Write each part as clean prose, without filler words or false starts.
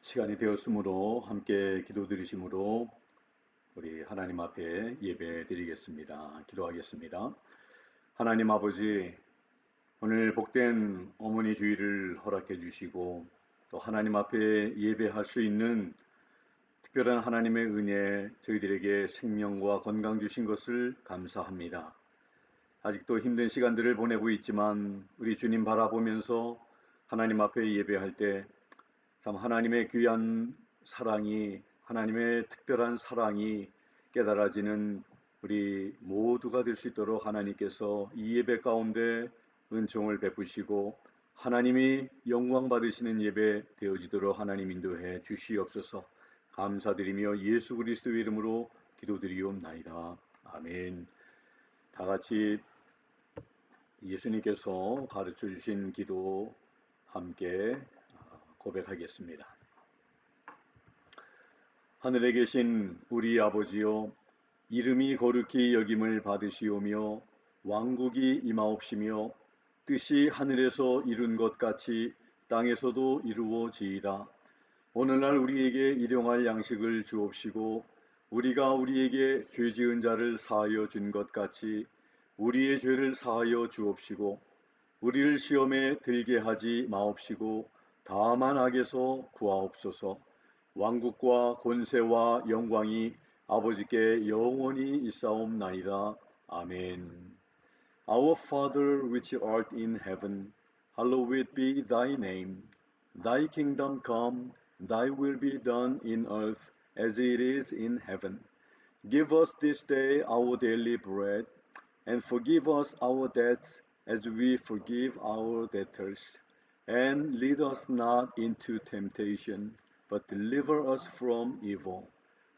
시간이 되었으므로 함께 기도드리심으로 우리 하나님 앞에 예배 드리겠습니다. 기도하겠습니다. 하나님 아버지, 오늘 복된 어머니 주일을 허락해 주시고 또 하나님 앞에 예배할 수 있는 특별한 하나님의 은혜, 저희들에게 생명과 건강 주신 것을 감사합니다. 아직도 힘든 시간들을 보내고 있지만 우리 주님 바라보면서 하나님 앞에 예배할 때 참 하나님의 귀한 사랑이, 하나님의 특별한 사랑이 깨달아지는 우리 모두가 될 수 있도록 하나님께서 이 예배 가운데 은총을 베푸시고 하나님이 영광 받으시는 예배 되어지도록 하나님 인도해 주시옵소서. 감사드리며 예수 그리스도의 이름으로 기도드리옵나이다. 아멘. 다 같이 예수님께서 가르쳐 주신 기도 함께 고백하겠습니다. 하늘에 계신 우리 아버지여, 이름이 거룩히 여김을 받으시오며 왕국이 임하옵시며 뜻이 하늘에서 이룬 것 같이 땅에서도 이루어지이다. 오늘날 우리에게 일용할 양식을 주옵시고 우리가 우리에게 죄 지은 자를 사하여 준 것 같이 우리의 죄를 사하여 주옵시고 우리를 시험에 들게 하지 마옵시고 다만 악에서 구하옵소서. 왕국과 권세와 영광이 아버지께 영원히 있사옵나이다. 아멘. Our Father which art in heaven, hallowed be thy name. Thy kingdom come, thy will be done in earth as it is in heaven. Give us this day our daily bread, and forgive us our debts as we forgive our debtors. And lead us not into temptation, but deliver us from evil.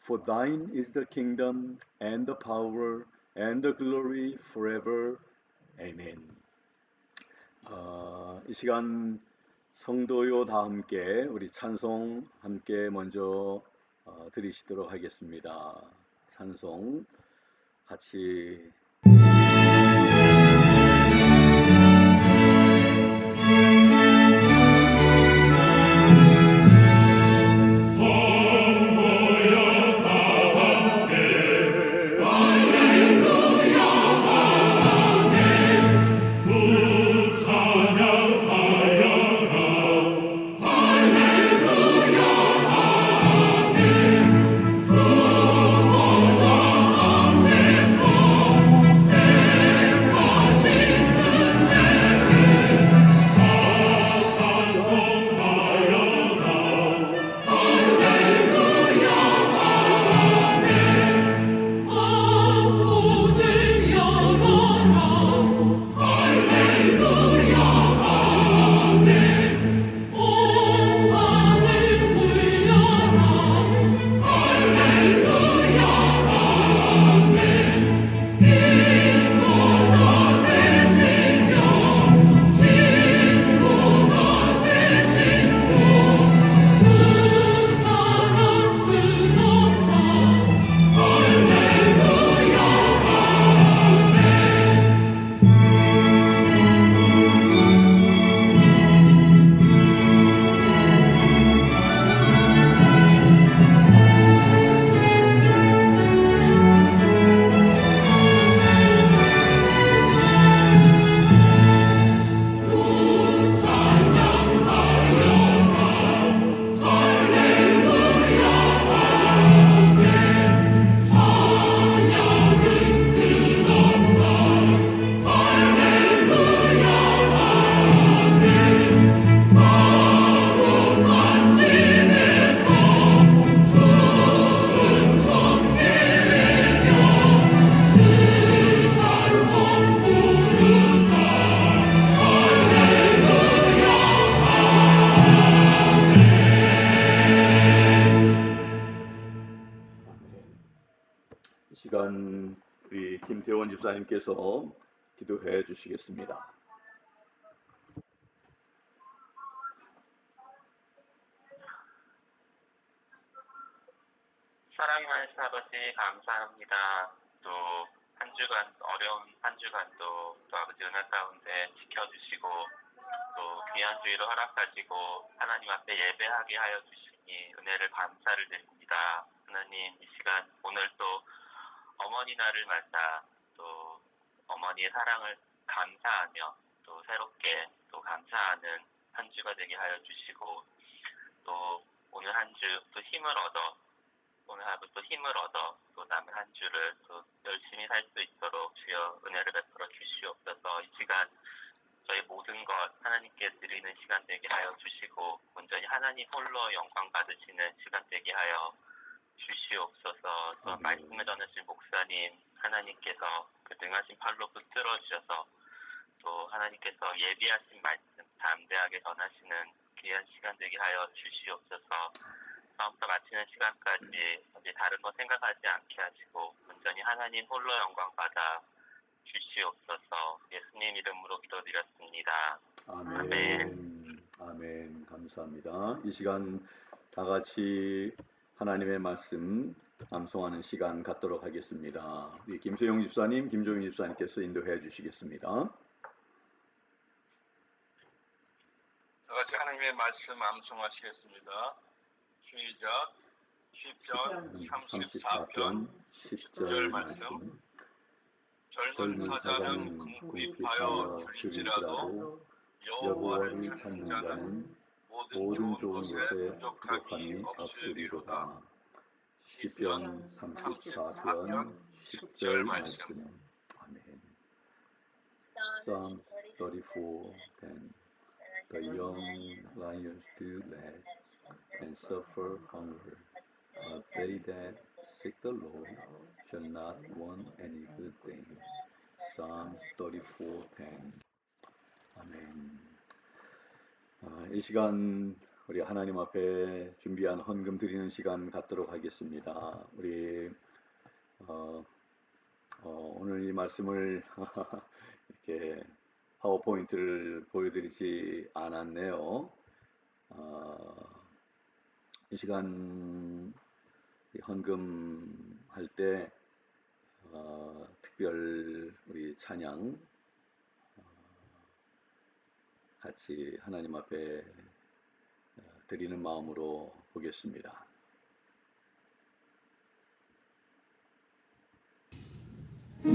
For thine is the kingdom, and the power, and the glory forever. 아멘. 이 시간 성도요 다 함께 우리 찬송 함께 먼저 드리시도록 하겠습니다. 찬송 같이 시간 우리 김태원 집사님께서 기도해 주시겠습니다. 사랑이 많으신 아버지 감사합니다. 또 한 주간 어려운 한 주간도 또 아버지 은혜 가운데 지켜주시고 또 귀한 주의로 허락하시고 하나님 앞에 예배하게 하여 주시니 하나님 은혜를 감사를 드립니다. 하나님 이 시간 오늘 또 어머니 날을 맞아 또 어머니의 사랑을 감사하며 또 새롭게 또 감사하는 한 주가 되게 하여 주시고 또 오늘 한 주 또 힘을 얻어 오늘 하루 또 힘을 얻어 또 남은 한 주를 또 열심히 살 수 있도록 주여 은혜를 베풀어 주시옵소서. 이 시간 저희 모든 것 하나님께 드리는 시간 되게 하여 주시고 온전히 하나님 홀로 영광 받으시는 시간 되게 하여 주시옵소서. 또 말씀을 전하신 목사님 하나님께서 그 능하신 팔로 붙들어 주셔서 또 하나님께서 예비하신 말씀 담대하게 전하시는 귀한 시간 되게 하여 주시옵소서. 처음부터 마치는 시간까지 어디 다른 거 생각하지 않게 하시고 온전히 하나님 홀로 영광 받아 주시옵소서. 예수님 이름으로 기도드렸습니다. 아멘. 아멘. 감사합니다. 이 시간 다 같이 하나님의 말씀 암송하는 시간 갖도록 하겠습니다. 우리 김세용 집사님, 김종인 집사님께서 인도해 주시겠습니다. 다 같이 하나님의 말씀 암송하시겠습니다. 시작. 시편 34편 10절 말씀. 젊은 사자는 궁핍하여 줄일지라도 여호와를 찾는 자는 모든 좋은 것에 부족함이 없으리로다. 시편 34편 10절 말씀. 아멘. Psalm 34:10. The young lions do lack and suffer hunger, but they that seek the Lord shall not want any good thing. Psalms 34:10. 아멘. 이 시간 우리 하나님 앞에 준비한 헌금 드리는 시간 갖도록 하겠습니다. 우리 오늘 이 말씀을 이렇게 파워포인트를 보여드리지 않았네요. 이 시간 헌금 할 때 특별 우리 찬양 같이 하나님 앞에 드리는 마음으로 보겠습니다. 내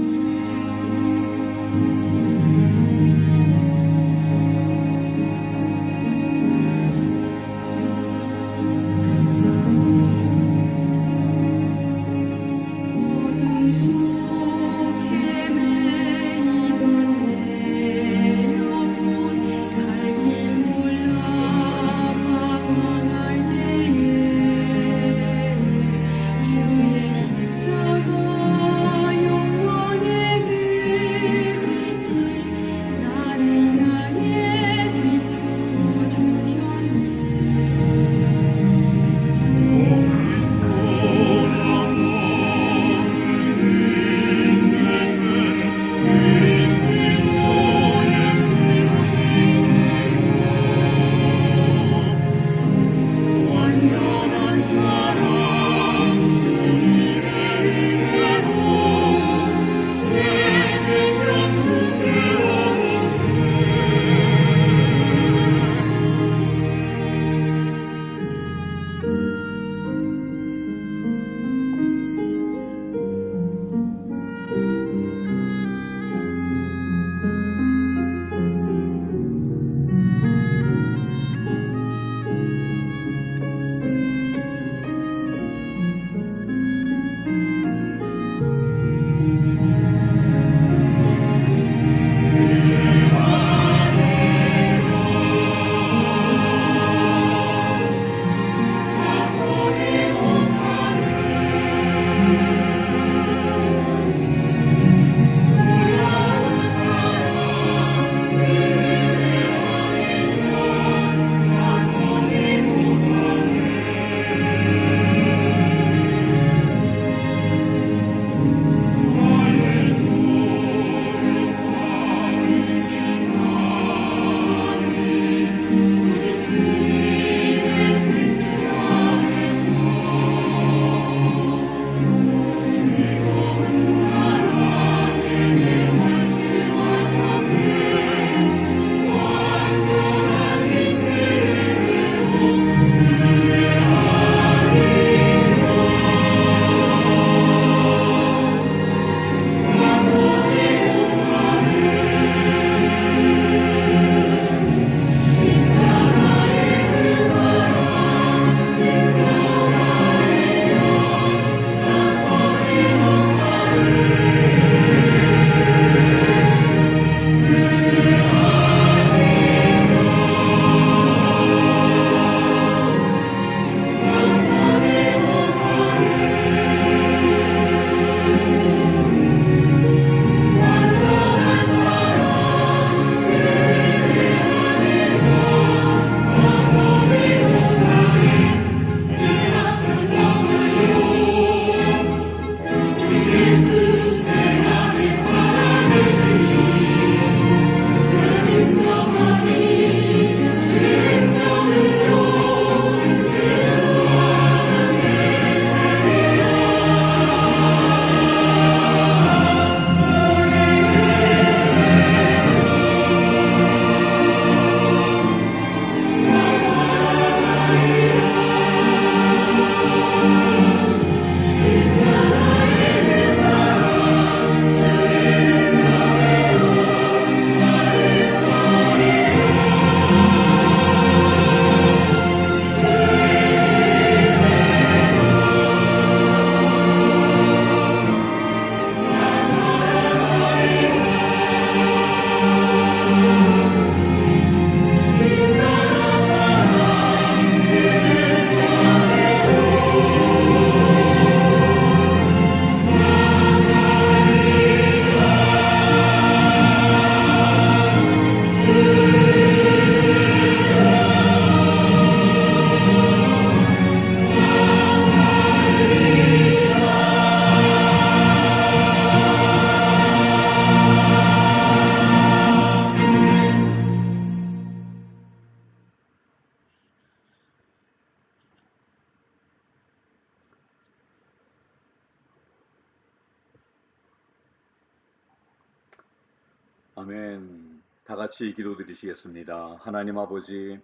아멘. 다 같이 기도드리시겠습니다. 하나님 아버지,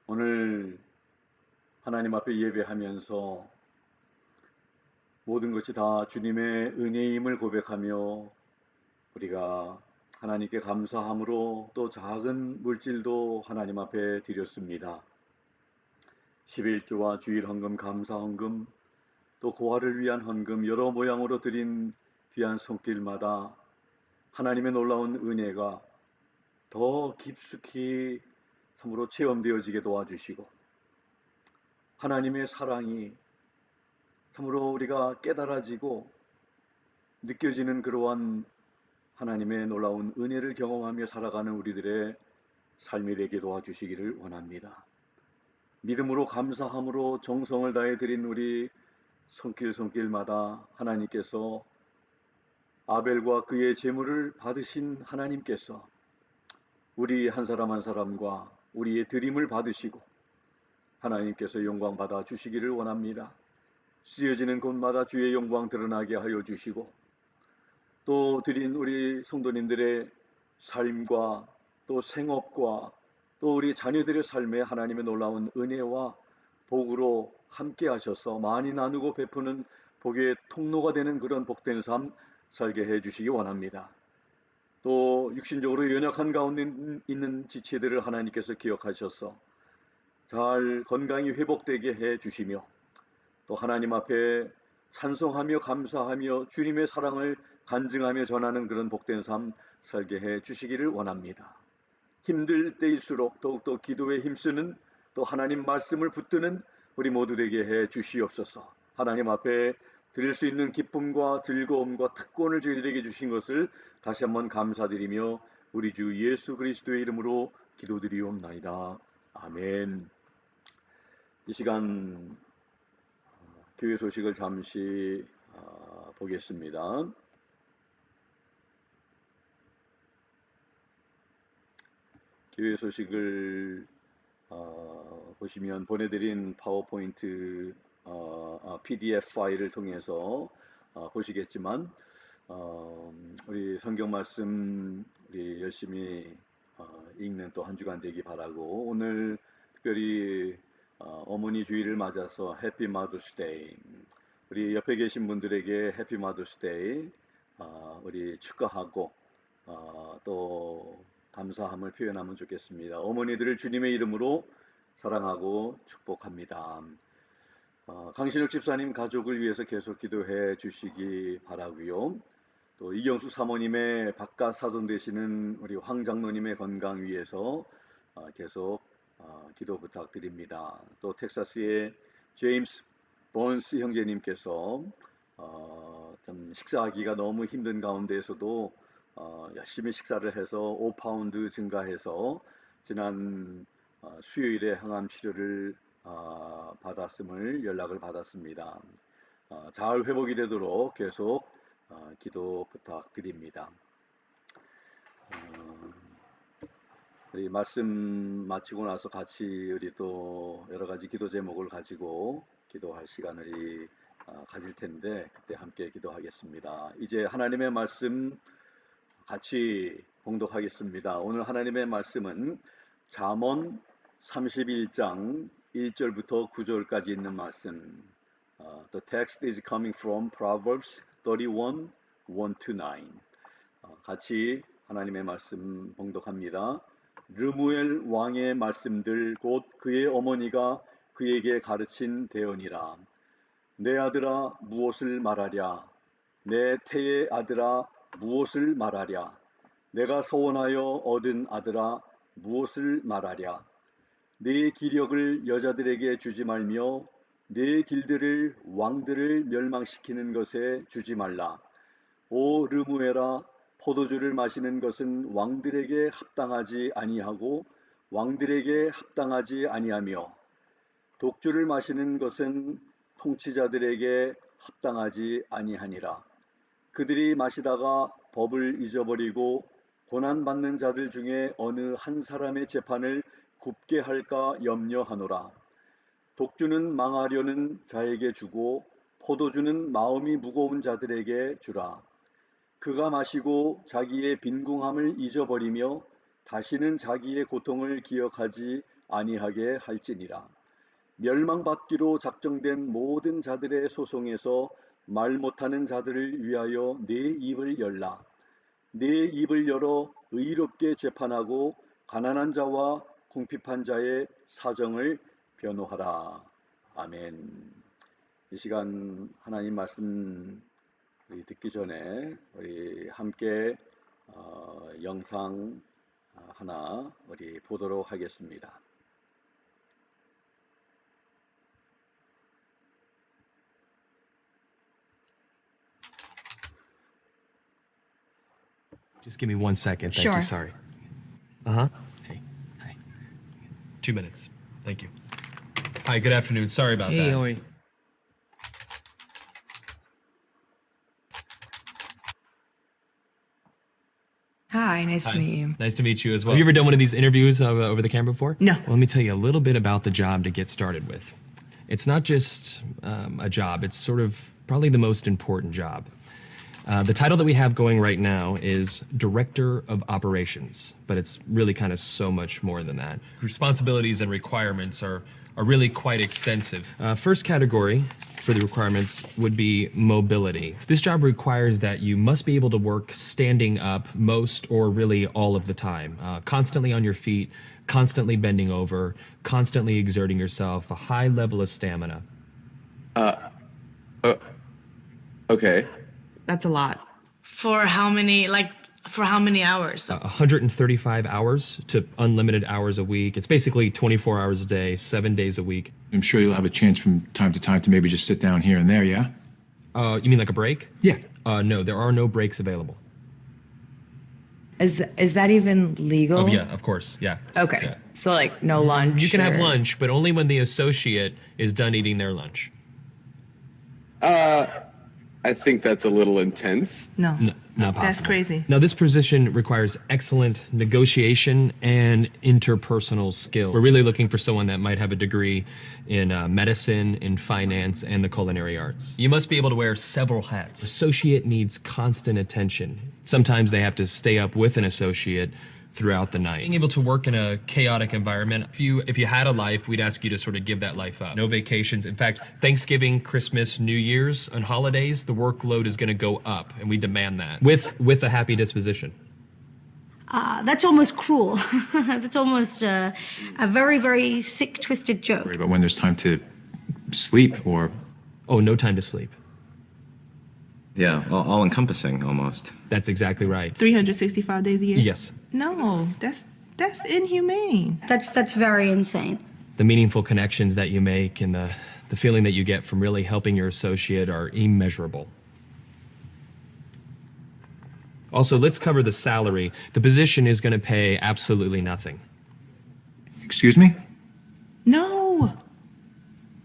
오늘 하나님 앞에 예배하면서 모든 것이 다 주님의 은혜임을 고백하며 우리가 하나님께 감사함으로 또 작은 물질도 하나님 앞에 드렸습니다. 11조와 주일 헌금, 감사 헌금, 또 고아를 위한 헌금, 여러 모양으로 드린 귀한 손길마다 하나님의 놀라운 은혜가 더 깊숙이 참으로 체험되어지게 도와주시고 하나님의 사랑이 참으로 우리가 깨달아지고 느껴지는 그러한 하나님의 놀라운 은혜를 경험하며 살아가는 우리들의 삶이 되게 도와주시기를 원합니다. 믿음으로 감사함으로 정성을 다해 드린 우리 손길마다 하나님께서 아벨과 그의 제물을 받으신 하나님께서 우리 한 사람 한 사람과 우리의 드림을 받으시고 하나님께서 영광 받아 주시기를 원합니다. 쓰여지는 곳마다 주의 영광 드러나게 하여 주시고 또 드린 우리 성도님들의 삶과 또 생업과 또 우리 자녀들의 삶에 하나님의 놀라운 은혜와 복으로 함께 하셔서 많이 나누고 베푸는 복의 통로가 되는 그런 복된 삶 살게 해 주시기 원합니다. 또 육신적으로 연약한 가운데 있는 지체들을 하나님께서 기억하셔서 잘 건강이 회복되게 해 주시며 또 하나님 앞에 찬송하며 감사하며 주님의 사랑을 간증하며 전하는 그런 복된 삶 살게 해 주시기를 원합니다. 힘들 때일수록 더욱더 기도에 힘쓰는 또 하나님 말씀을 붙드는 우리 모두 되게 해 주시옵소서. 하나님 앞에 드릴 수 있는 기쁨과 즐거움과 특권을 저희들에게 주신 것을 다시 한번 감사드리며 우리 주 예수 그리스도의 이름으로 기도드리옵나이다. 아멘. 이 시간 교회 소식을 잠시 보겠습니다. 교회 소식을 보시면 보내드린 파워포인트 PDF 파일을 통해서 보시겠지만 우리 성경 말씀 우리 열심히 읽는 또 한 주간 되기 바라고 오늘 특별히 어머니 주일을 맞아서 해피 마더스데이 우리 옆에 계신 분들에게 해피 마더스데이 우리 축하하고 또 감사함을 표현하면 좋겠습니다. 어머니들을 주님의 이름으로 사랑하고 축복합니다. 강신욱 집사님 가족을 위해서 계속 기도해 주시기 바라고요. 또 이경수 사모님의 바깥 사돈 되시는 우리 황 장로님의 건강 위해서 계속 기도 부탁드립니다. 또 텍사스의 제임스 본스 형제님께서 좀 식사하기가 너무 힘든 가운데에서도 열심히 식사를 해서 5파운드 증가해서 지난 수요일에 항암 치료를 받았음을 연락을 받았습니다. 잘 회복이 되도록 계속 기도 부탁드립니다. 우리 말씀 마치고 나서 같이 우리 또 여러 가지 기도 제목을 가지고 기도할 시간을 가질 텐데 그때 함께 기도하겠습니다. 이제 하나님의 말씀 같이 봉독하겠습니다. 오늘 하나님의 말씀은 잠언 31장 1절부터 9절까지 있는 말씀. The text is coming from Proverbs 31, 1-9. 같이 하나님의 말씀 봉독합니다. 르무엘 왕의 말씀들 곧 그의 어머니가 그에게 가르친 대언이라. 내 아들아 무엇을 말하랴. 내 태의 아들아 무엇을 말하랴. 내가 서원하여 얻은 아들아 무엇을 말하랴. 네 기력을 여자들에게 주지 말며 네 길들을 왕들을 멸망시키는 것에 주지 말라. 오 르무엘아 포도주를 마시는 것은 왕들에게 합당하지 아니하고 왕들에게 합당하지 아니하며 독주를 마시는 것은 통치자들에게 합당하지 아니하니라. 그들이 마시다가 법을 잊어버리고 고난받는 자들 중에 어느 한 사람의 재판을 굽게 할까 염려하노라. 독주는 망하려는 자에게 주고 포도주는 마음이 무거운 자들에게 주라. 그가 마시고 자기의 빈궁함을 잊어버리며 다시는 자기의 고통을 기억하지 아니하게 할지니라. 멸망받기로 작정된 모든 자들의 소송에서 말 못하는 자들을 위하여 내 입을 열라. 내 입을 열어 의롭게 재판하고 가난한 자와 궁핍한 자의 사정을 변호하라. 아멘. 이 시간 하나님 말씀 우리 듣기 전에 우리 함께 영상 하나 우리 보도록 하겠습니다. Just give me 1 second. Thank Sure. you. Sorry. Uh-huh. Hey. Hi. 2 minutes. Thank you. Hi, good afternoon. Sorry about Hey, that. how are you? Hi, nice to Hi. meet you. Nice to meet you as well. Have you ever done one of these interviews over the camera before? No. Well, let me tell you a little bit about the job to get started with. It's not just a job, it's sort of probably the most important job. The title that we have going right now is Director of Operations, but it's really kind of so much more than that. Responsibilities and requirements are really quite extensive. First category for the requirements would be mobility. This job requires that you must be able to work standing up most or really all of the time, constantly on your feet, constantly bending over, constantly exerting yourself, a high level of stamina. Okay. That's a lot. For how many hours? 135 hours to unlimited hours a week. It's basically 24 hours a day, 7 days a week. I'm sure you'll have a chance from time to time to maybe just sit down here and there, yeah? You mean like a break? Yeah. No, there are no breaks available. Is that even legal? Oh, yeah, of course, yeah. Okay. Yeah. So like no lunch. You can have or- lunch, but only when the associate is done eating their lunch. I think that's a little intense. No, Not possible. that's crazy. Now, this position requires excellent negotiation and interpersonal skill. We're really looking for someone that might have a degree in medicine, in finance, and the culinary arts. You must be able to wear several hats. Associate needs constant attention. Sometimes they have to stay up with an associate throughout the night. Being able to work in a chaotic environment, if you had a life, we'd ask you to sort of give that life up. No vacations. In fact, Thanksgiving, Christmas, New Year's, and holidays, the workload is going to go up, and we demand that with a happy disposition. That's almost cruel. That's almost a very, very sick, twisted joke. But when there's time to sleep or... Oh, no time to sleep. Yeah, all encompassing almost. That's exactly right. 365 days a year? Yes. No, that's inhumane. That's very insane. The meaningful connections that you make and the feeling that you get from really helping your associate are immeasurable. Also, let's cover the salary. The position is going to pay absolutely nothing. Excuse me? No.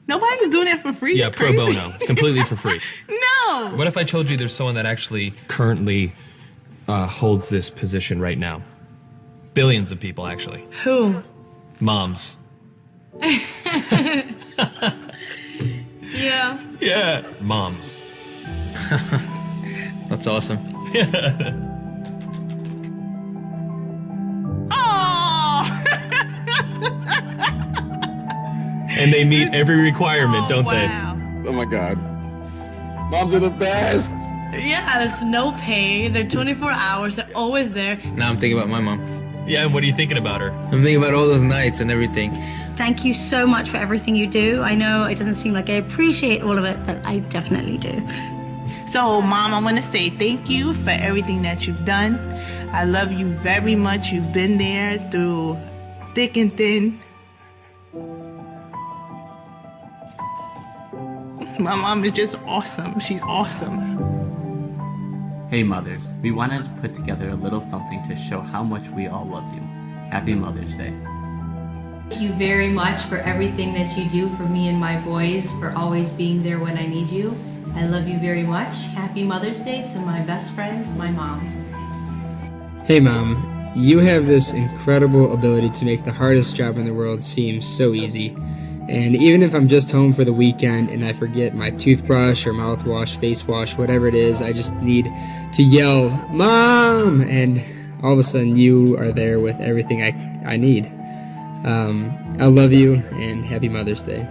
Nobody's doing that for free. Yeah, You're pro crazy. bono, completely for free. No. What if I told you there's someone that actually currently holds this position right now? Billions of people, actually. Who? Moms. Yeah. Yeah. Moms. That's awesome. Oh. And they meet every requirement, don't wow. Oh my God. Moms are the best. Yeah, there's no pay. They're 24 hours. They're always there. Now I'm thinking about my mom. they? Yeah, and what are you thinking about her? I'm thinking about all those nights and everything. Thank you so much for everything you do. I know it doesn't seem like I appreciate all of it, but I definitely do. So, Mom, I want to say thank you for everything that you've done. I love you very much. You've been there through thick and thin. My mom is just awesome. She's awesome. Hey mothers, we wanted to put together a little something to show how much we all love you. Happy Mother's Day. Thank you very much for everything that you do for me and my boys, for always being there when I need you. I love you very much. Happy Mother's Day to my best friend, my mom. Hey Mom, you have this incredible ability to make the hardest job in the world seem so easy. And even if I'm just home for the weekend and I forget my toothbrush or mouthwash, face wash, whatever it is, I just need to yell, Mom! And all of a sudden you are there with everything I need. I love you and happy Mother's Day.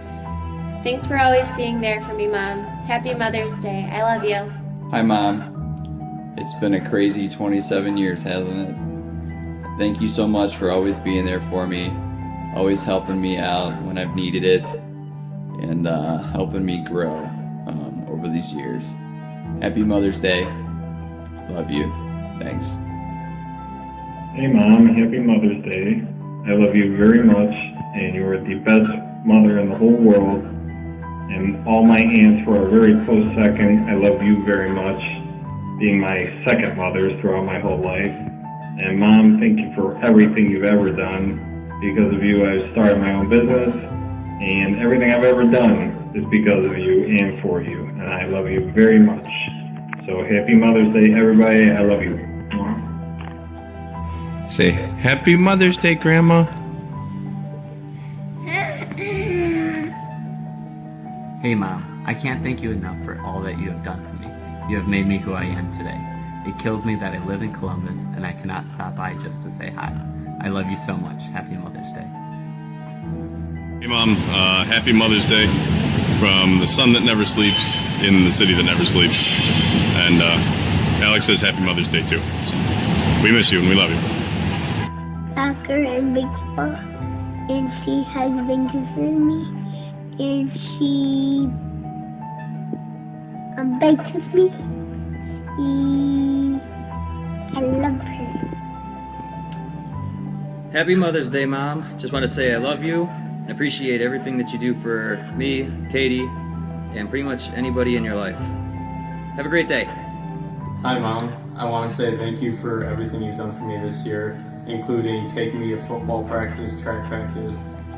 Thanks for always being there for me, Mom. Happy Mother's Day. I love you. Hi, Mom. It's been a crazy 27 years, hasn't it? Thank you so much for always being there for me, always helping me out when I've needed it, and helping me grow over these years. Happy Mother's Day. Love you. Thanks. Hey Mom, happy Mother's Day. I love you very much, and you are the best mother in the whole world. And all my aunts were a very close second. I love you very much, being my second mothers throughout my whole life. And Mom, thank you for everything you've ever done. Because of you, I've started my own business, and everything I've ever done is because of you and for you. And I love you very much. So happy Mother's Day, everybody. I love you. Say, Happy Mother's Day, Grandma. Hey Mom, I can't thank you enough for all that you have done for me. You have made me who I am today. It kills me that I live in Columbus and I cannot stop by just to say hi. I love you so much. Happy Mother's Day. Hey Mom, happy Mother's Day from the son that never sleeps in the city that never sleeps. And Alex says happy Mother's Day too. We miss you and we love you. Soccer and baseball, and she has been good for me, and she bakes with me. I love her. Happy Mother's Day, Mom. Just want to say I love you and appreciate everything that you do for me, Katie, and pretty much anybody in your life. Have a great day. Hi, Mom. I want to say thank you for everything you've done for me this year, including taking me to football practice, track practice,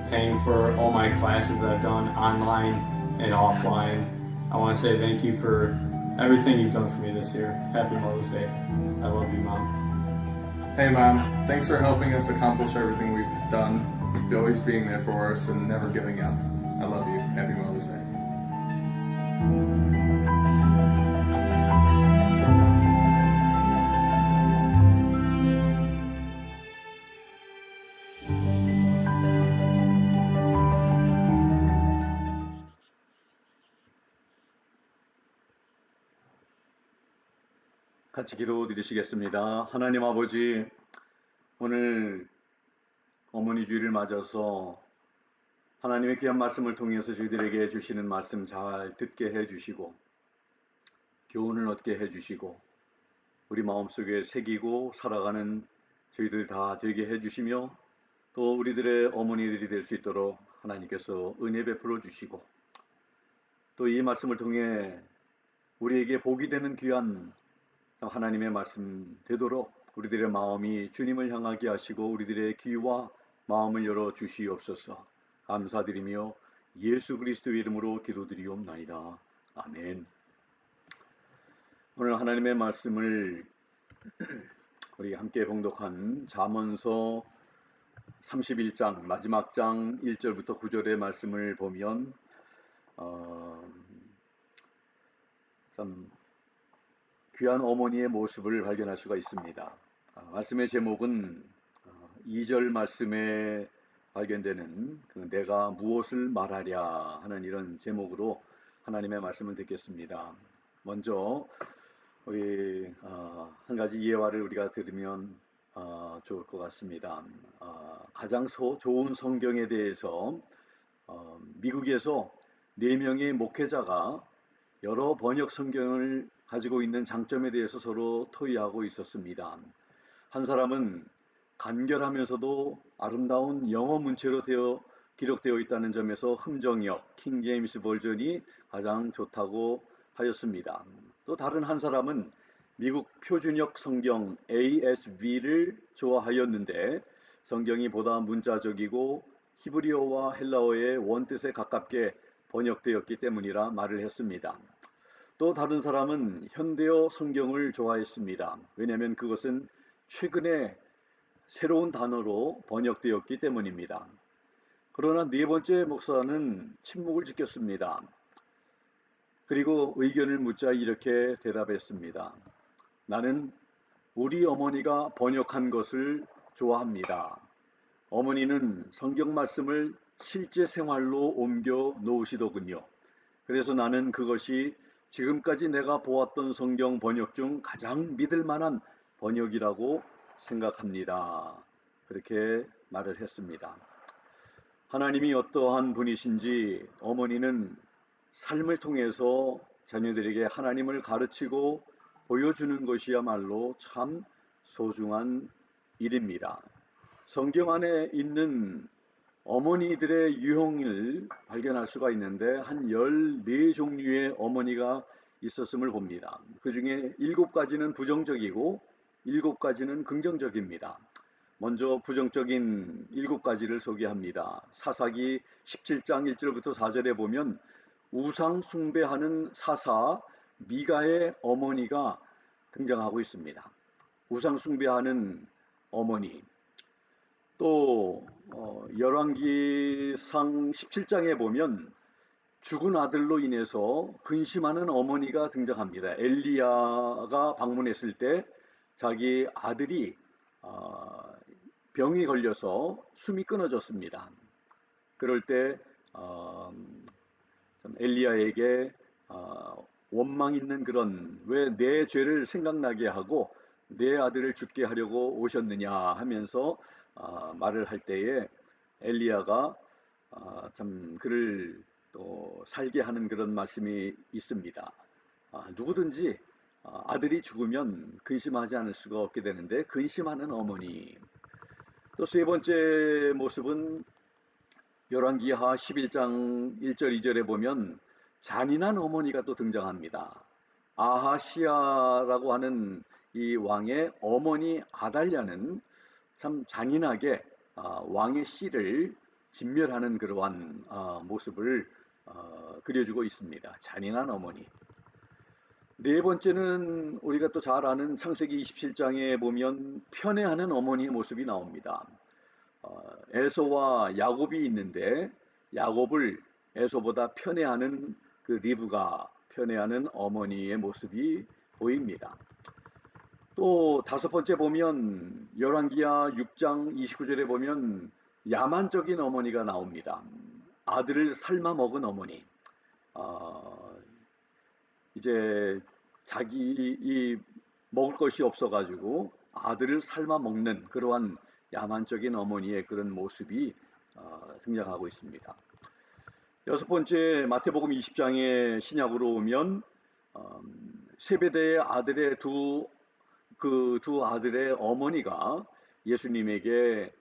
paying for all my classes I've done online and offline. I want to say thank you for everything you've done for me this year. Happy Mother's Day. I love you, Mom. Hey Mom, thanks for helping us accomplish everything we've done, always being there for us and never giving up. I love you. Happy Mother's Day. 같이 기도드리시겠습니다. 하나님 아버지, 오늘 어머니 주일을 맞아서 하나님의 귀한 말씀을 통해서 저희들에게 주시는 말씀 잘 듣게 해주시고 교훈을 얻게 해주시고 우리 마음속에 새기고 살아가는 저희들 다 되게 해주시며 또 우리들의 어머니들이 될 수 있도록 하나님께서 은혜 베풀어 주시고 또 이 말씀을 통해 우리에게 복이 되는 귀한 하나님의 말씀 되도록 우리들의 마음이 주님을 향하게 하시고 우리들의 귀와 마음을 열어 주시옵소서. 감사드리며 예수 그리스도의 이름으로 기도드리옵나이다. 아멘. 오늘 하나님의 말씀을 우리 함께 봉독한 잠언서 31장 마지막 장 1절부터 9절의 말씀을 보면 참 귀한 어머니의 모습을 발견할 수가 있습니다. 말씀의 제목은 2절 말씀에 발견되는 내가 무엇을 말하랴 하는 이런 제목으로 하나님의 말씀을 듣겠습니다. 먼저 우리 한 가지 예화를 우리가 들으면 좋을 것 같습니다. 가장 좋은 성경에 대해서 미국에서 4명의 목회자가 여러 번역 성경을 가지고 있는 장점에 대해서 서로 토의하고 있었습니다. 한 사람은 간결하면서도 아름다운 영어 문체로 기록되어 있다는 점에서 흠정역, 킹 제임스 버전이 가장 좋다고 하였습니다. 또 다른 한 사람은 미국 표준역 성경 ASV를 좋아하였는데 성경이 보다 문자적이고 히브리어와 헬라어의 원뜻에 가깝게 번역되었기 때문이라 말을 했습니다. 또 다른 사람은 현대어 성경을 좋아했습니다. 왜냐하면 그것은 최근에 새로운 단어로 번역되었기 때문입니다. 그러나 네 번째 목사는 침묵을 지켰습니다. 그리고 의견을 묻자 이렇게 대답했습니다. 나는 우리 어머니가 번역한 것을 좋아합니다. 어머니는 성경 말씀을 실제 생활로 옮겨 놓으시더군요. 그래서 나는 그것이 지금까지 내가 보았던 성경 번역 중 가장 믿을 만한 번역이라고 생각합니다. 그렇게 말을 했습니다. 하나님이 어떠한 분이신지 어머니는 삶을 통해서 자녀들에게 하나님을 가르치고 보여주는 것이야말로 참 소중한 일입니다. 성경 안에 있는 어머니들의 유형을 발견할 수가 있는데 한 14종류의 어머니가 있었음을 봅니다. 그 중에 7가지는 부정적이고 7가지는 긍정적입니다. 먼저 부정적인 7가지를 소개합니다. 사사기 17장 1절부터 4절에 보면 우상 숭배하는 사사 미가의 어머니가 등장하고 있습니다. 우상 숭배하는 어머니. 또 열왕기상 17장에 보면 죽은 아들로 인해서 근심하는 어머니가 등장합니다. 엘리야가 방문했을 때 자기 아들이 병이 걸려서 숨이 끊어졌습니다. 그럴 때 엘리야에게 원망 있는 그런 왜 내 죄를 생각나게 하고 내 아들을 죽게 하려고 오셨느냐 하면서 말을 할 때에 엘리야가 참 그를 또 살게 하는 그런 말씀이 있습니다. 누구든지 아들이 죽으면 근심하지 않을 수가 없게 되는데 근심하는 어머니. 또 세 번째 모습은 열왕기하 11장 1절 2절에 보면 잔인한 어머니가 또 등장합니다. 아하시아라고 하는 이 왕의 어머니 아달랴는 참 잔인하게 왕의 씨를 진멸하는 그러한 모습을 그려주고 있습니다. 잔인한 어머니. 네 번째는 우리가 또 잘 아는 창세기 27장에 보면 편애하는 어머니의 모습이 나옵니다. 에서와 야곱이 있는데 야곱을 에서보다 편애하는 그 리브가 편애하는 어머니의 모습이 보입니다. 또 다섯 번째 보면 열왕기하 6장 29절에 보면 야만적인 어머니가 나옵니다. 아들을 삶아 먹은 어머니. 이제 자기 먹을 것이 없어가지고 아들을 삶아 먹는 그러한 야만적인 어머니의 그런 모습이 등장하고 있습니다. 여섯 번째 마태복음 20장의 신약으로 오면 세베대의 아들의 두 아들의 어머니가 예수님에게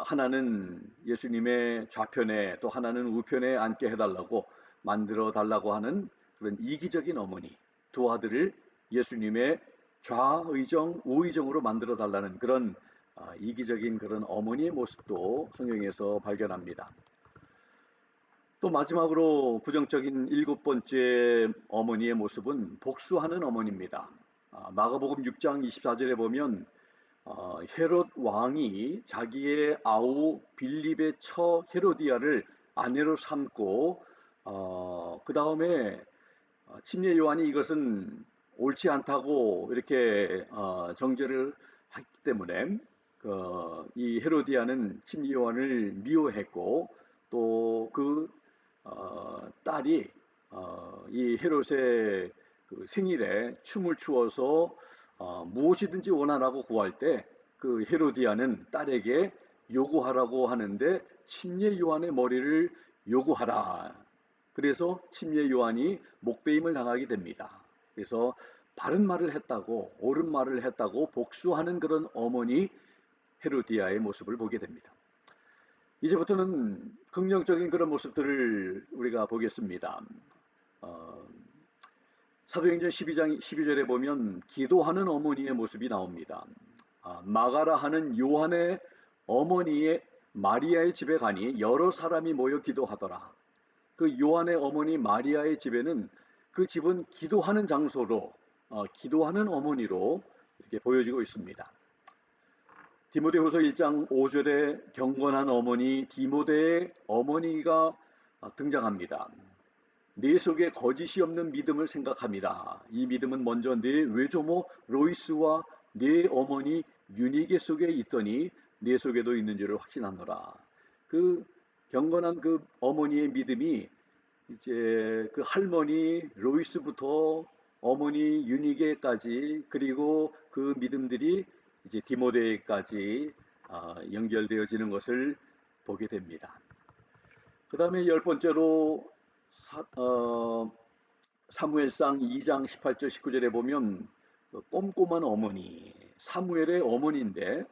하나는 예수님의 좌편에 또 하나는 우편에 앉게 해달라고 만들어 달라고 하는 그런 이기적인 어머니, 두 아들을 예수님의 좌의정, 우의정으로 만들어 달라는 그런 이기적인 그런 어머니의 모습도 성경에서 발견합니다. 또 마지막으로 부정적인 7번째 어머니의 모습은 복수하는 어머니입니다. 마가복음 6장 24절에 보면 헤롯 왕이 자기의 아우 빌립의 처 헤로디아를 아내로 삼고 그 다음에 침례 요한이 이것은 옳지 않다고 이렇게 정죄를 했기 때문에 이 헤로디아는 침례 요한을 미워했고 또 그 딸이 이 헤롯의 그 생일에 춤을 추어서 무엇이든지 원하라고 구할 때 그 헤로디아는 딸에게 요구하라고 하는데 침례 요한의 머리를 요구하라. 그래서 침례 요한이 목베임을 당하게 됩니다. 그래서 바른 말을 했다고 옳은 말을 했다고 복수하는 그런 어머니 헤로디아의 모습을 보게 됩니다. 이제부터는 긍정적인 그런 모습들을 우리가 보겠습니다. 사도행전 12장 12절에 보면 기도하는 어머니의 모습이 나옵니다. 마가라 하는 요한의 어머니의 마리아의 집에 가니 여러 사람이 모여 기도하더라. 그 요한의 어머니 마리아의 집에는 그 집은 기도하는 장소로 기도하는 어머니로 이렇게 보여지고 있습니다. 디모데후서 1장 5절에 경건한 어머니 디모데의 어머니가 등장합니다. 내 속에 거짓이 없는 믿음을 생각합니다. 이 믿음은 먼저 내 외조모 로이스와 내 어머니 유니게 속에 있더니 내 속에도 있는 줄을 확신하노라. 그 경건한 그 어머니의 믿음이 이제 그 할머니 로이스부터 어머니 유니게까지 그리고 그 믿음들이 이제 디모데까지 연결되어지는 것을 보게 됩니다. 그 다음에 10번째로 사무엘상 2장 18절 19절에 보면 꼼꼼한 어머니, 사무엘의 어머니인데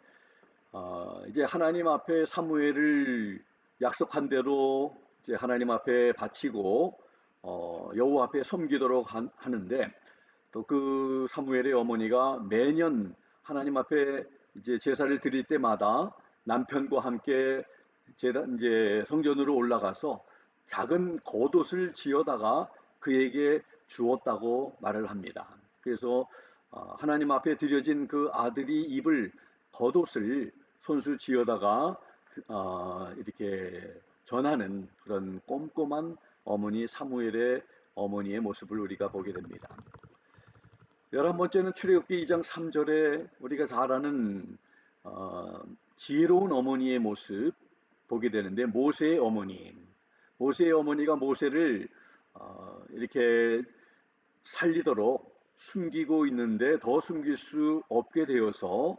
이제 하나님 앞에 사무엘을 약속한 대로 이제 하나님 앞에 바치고 여호와 앞에 섬기도록 하는데 또 그 사무엘의 어머니가 매년 하나님 앞에 이제 제사를 드릴 때마다 남편과 함께 이제 성전으로 올라가서 작은 겉옷을 지어다가 그에게 주었다고 말을 합니다. 그래서 하나님 앞에 드려진 그 아들이 입을 겉옷을 손수 지어다가 이렇게 전하는 그런 꼼꼼한 어머니 사무엘의 어머니의 모습을 우리가 보게 됩니다. 11번째는 출애굽기 2장 3절에 우리가 잘 아는 지혜로운 어머니의 모습 보게 되는데 모세의 어머니, 모세의 어머니가 모세를 이렇게 살리도록 숨기고 있는데 더 숨길 수 없게 되어서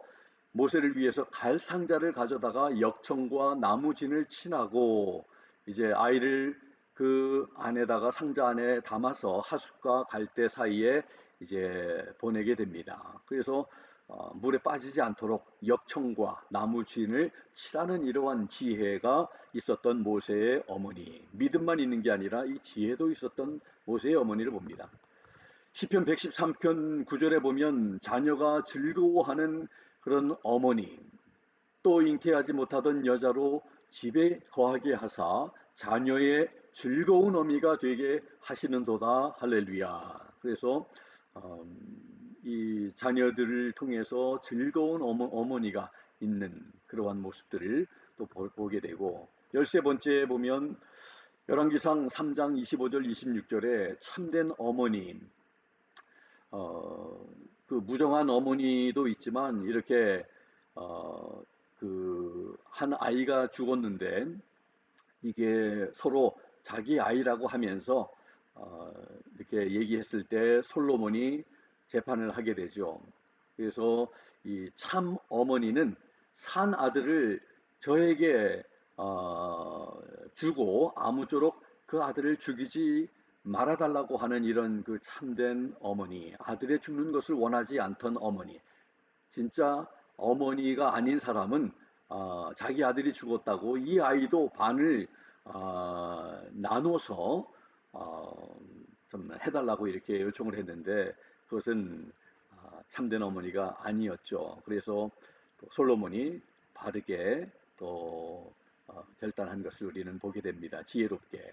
모세를 위해서 갈 상자를 가져다가 역청과 나무진을 친하고 이제 아이를 그 안에다가 상자 안에 담아서 하숫과 갈대 사이에 이제 보내게 됩니다. 그래서 물에 빠지지 않도록 역청과 나무진을 칠하는 이러한 지혜가 있었던 모세의 어머니, 믿음만 있는 게 아니라 이 지혜도 있었던 모세의 어머니를 봅니다. 시편 113편 9절에 보면 자녀가 즐거워하는 그런 어머니, 또 잉태하지 못하던 여자로 집에 거하게 하사 자녀의 즐거운 어미가 되게 하시는도다. 할렐루야. 그래서 이 자녀들을 통해서 즐거운 어머니가 있는 그러한 모습들을 또 보게 되고 13번째에 보면 열왕기상 3장 25절 26절에 참된 어머니, 그 무정한 어머니도 있지만 이렇게 그 한 아이가 죽었는데 이게 서로 자기 아이라고 하면서 이렇게 얘기했을 때 솔로몬이 재판을 하게 되죠. 그래서 이 참 어머니는 산 아들을 저에게 주고 아무쪼록 그 아들을 죽이지 말아달라고 하는 이런 그 참된 어머니, 아들의 죽는 것을 원하지 않던 어머니. 진짜 어머니가 아닌 사람은 자기 아들이 죽었다고 이 아이도 반을 나눠서 좀 해달라고 이렇게 요청을 했는데 그것은 참된 어머니가 아니었죠. 그래서 솔로몬이 바르게 또 결단한 것을 우리는 보게 됩니다. 지혜롭게.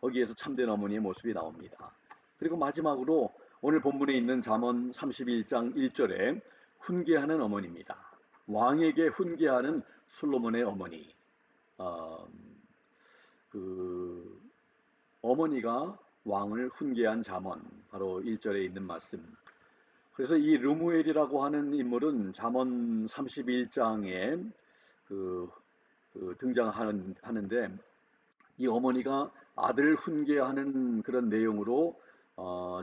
거기에서 참된 어머니의 모습이 나옵니다. 그리고 마지막으로 오늘 본문에 있는 잠언 31장 1절에 훈계하는 어머니입니다. 왕에게 훈계하는 솔로몬의 어머니. 그 어머니가 왕을 훈계한 잠언, 바로 1절에 있는 말씀. 그래서 이 르무엘이라고 하는 인물은 잠언 31장에 등장하는데 이 어머니가 아들을 훈계하는 그런 내용으로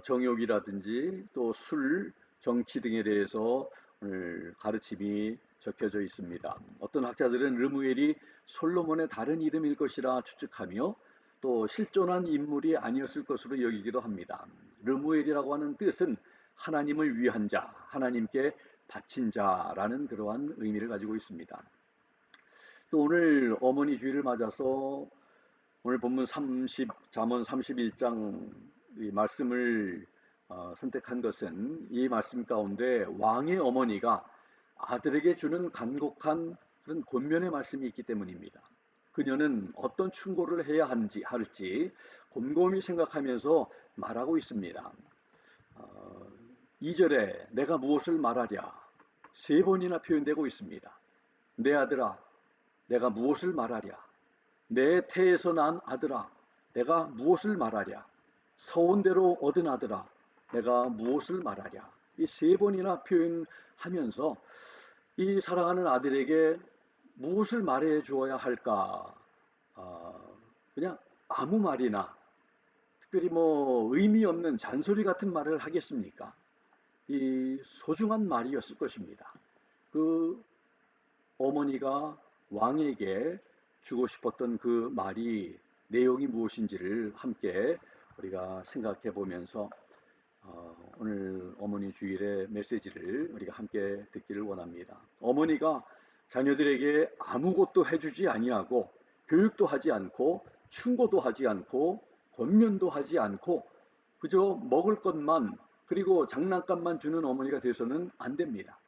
정욕이라든지 또 술, 정치 등에 대해서 오늘 가르침이 적혀져 있습니다. 어떤 학자들은 르무엘이 솔로몬의 다른 이름일 것이라 추측하며 또 실존한 인물이 아니었을 것으로 여기기도 합니다. 르무엘이라고 하는 뜻은 하나님을 위한 자, 하나님께 바친 자라는 그러한 의미를 가지고 있습니다. 또 오늘 어머니 주일을 맞아서 오늘 본문 잠언 31장 이 말씀을 선택한 것은 이 말씀 가운데 왕의 어머니가 아들에게 주는 간곡한 그런 권면의 말씀이 있기 때문입니다. 그녀는 어떤 충고를 해야 할지 곰곰이 생각하면서 말하고 있습니다. 2절에 내가 무엇을 말하랴 3번이나 표현되고 있습니다. 내 아들아, 내가 무엇을 말하랴? 내 태에서 난 아들아, 내가 무엇을 말하랴? 서원대로 얻은 아들아, 내가 무엇을 말하랴? 이 세 번이나 표현하면서 이 사랑하는 아들에게 무엇을 말해 주어야 할까? 그냥 아무 말이나 특별히 뭐 의미 없는 잔소리 같은 말을 하겠습니까? 이 소중한 말이었을 것입니다. 그 어머니가 왕에게 주고 싶었던 그 말이 내용이 무엇인지를 함께 우리가 생각해 보면서 오늘 어머니 주일의 메시지를 우리가 함께 듣기를 원합니다. 어머니가 자녀들에게 아무것도 해주지 아니하고 교육도 하지 않고 충고도 하지 않고 권면도 하지 않고 그저 먹을 것만 그리고 장난감만 주는 어머니가 돼서는 안 됩니다.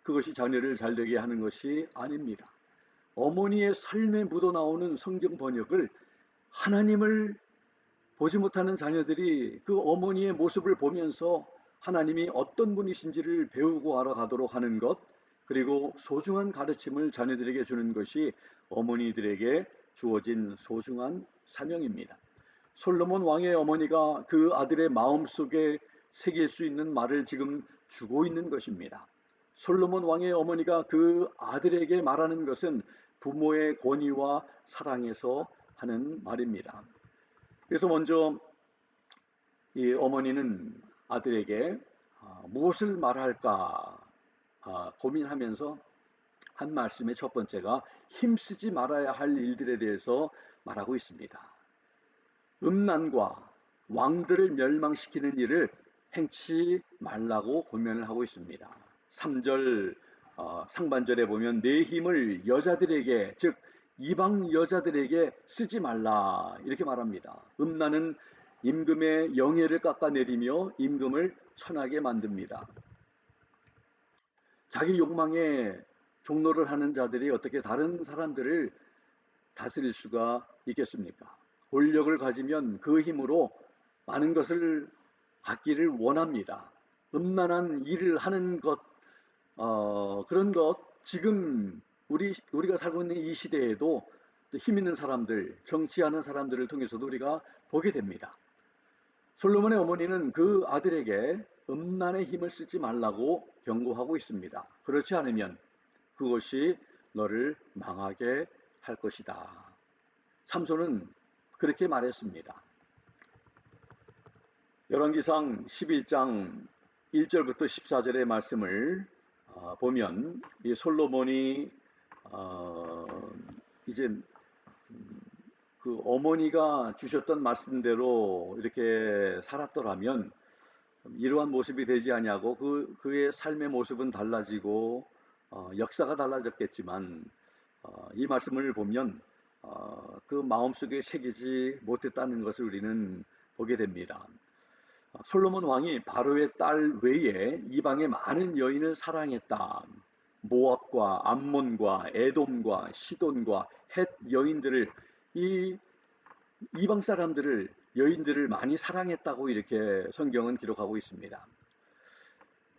그것이 자녀를 잘되게 하는 것이 아닙니다. 어머니의 삶에 묻어나오는 성경 번역을 하나님을 보지 못하는 자녀들이 그 어머니의 모습을 보면서 하나님이 어떤 분이신지를 배우고 알아가도록 하는 것, 그리고 소중한 가르침을 자녀들에게 주는 것이 어머니들에게 주어진 소중한 사명입니다. 솔로몬 왕의 어머니가 그 아들의 마음속에 새길 수 있는 말을 지금 주고 있는 것입니다. 솔로몬 왕의 어머니가 그 아들에게 말하는 것은 부모의 권위와 사랑에서 하는 말입니다. 그래서 먼저 이 어머니는 아들에게 무엇을 말할까 고민하면서 한 말씀의 첫 번째가 힘쓰지 말아야 할 일들에 대해서 말하고 있습니다. 음란과 왕들을 멸망시키는 일을 행치 말라고 권면을 하고 있습니다. 3절 상반절에 보면 내 힘을 여자들에게 즉 이방 여자들에게 쓰지 말라 이렇게 말합니다. 음란은 임금의 영예를 깎아내리며 임금을 천하게 만듭니다. 자기 욕망에 종로를 하는 자들이 어떻게 다른 사람들을 다스릴 수가 있겠습니까? 권력을 가지면 그 힘으로 많은 것을 갖기를 원합니다. 음란한 일을 하는 것, 그런 것 지금 우리가 살고 있는 이 시대에도 힘 있는 사람들, 정치하는 사람들을 통해서도 우리가 보게 됩니다. 솔로몬의 어머니는 그 아들에게 음란의 힘을 쓰지 말라고 경고하고 있습니다. 그렇지 않으면 그것이 너를 망하게 할 것이다. 삼손은 그렇게 말했습니다. 열왕기상 11장 1절부터 14절의 말씀을 보면 이 솔로몬이 이제 그 어머니가 주셨던 말씀대로 이렇게 살았더라면 이러한 모습이 되지 아니하고 그의 삶의 모습은 달라지고 역사가 달라졌겠지만 이 말씀을 보면 그 마음속에 새기지 못했다는 것을 우리는 보게 됩니다. 솔로몬 왕이 바로의 딸 외에 이방의 많은 여인을 사랑했다. 모압과 암몬과 에돔과 시돈과 헷 여인들을 이 이방 사람들을 여인들을 많이 사랑했다고 이렇게 성경은 기록하고 있습니다.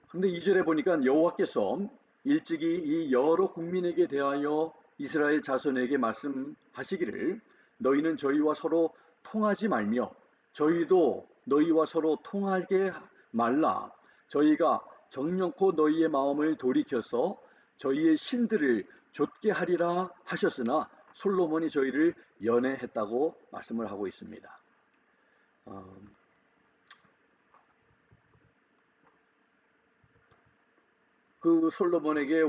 그런데 2절에 보니까 여호와께서 일찍이 이 여러 국민에게 대하여 이스라엘 자손에게 말씀하시기를 너희는 저희와 서로 통하지 말며 저희도 너희와 서로 통하게 말라. 저희가 정령코 너희의 마음을 돌이켜서 저희의 신들을 좇게 하리라 하셨으나 솔로몬이 저희를 연애했다고 말씀을 하고 있습니다. 그 솔로몬에게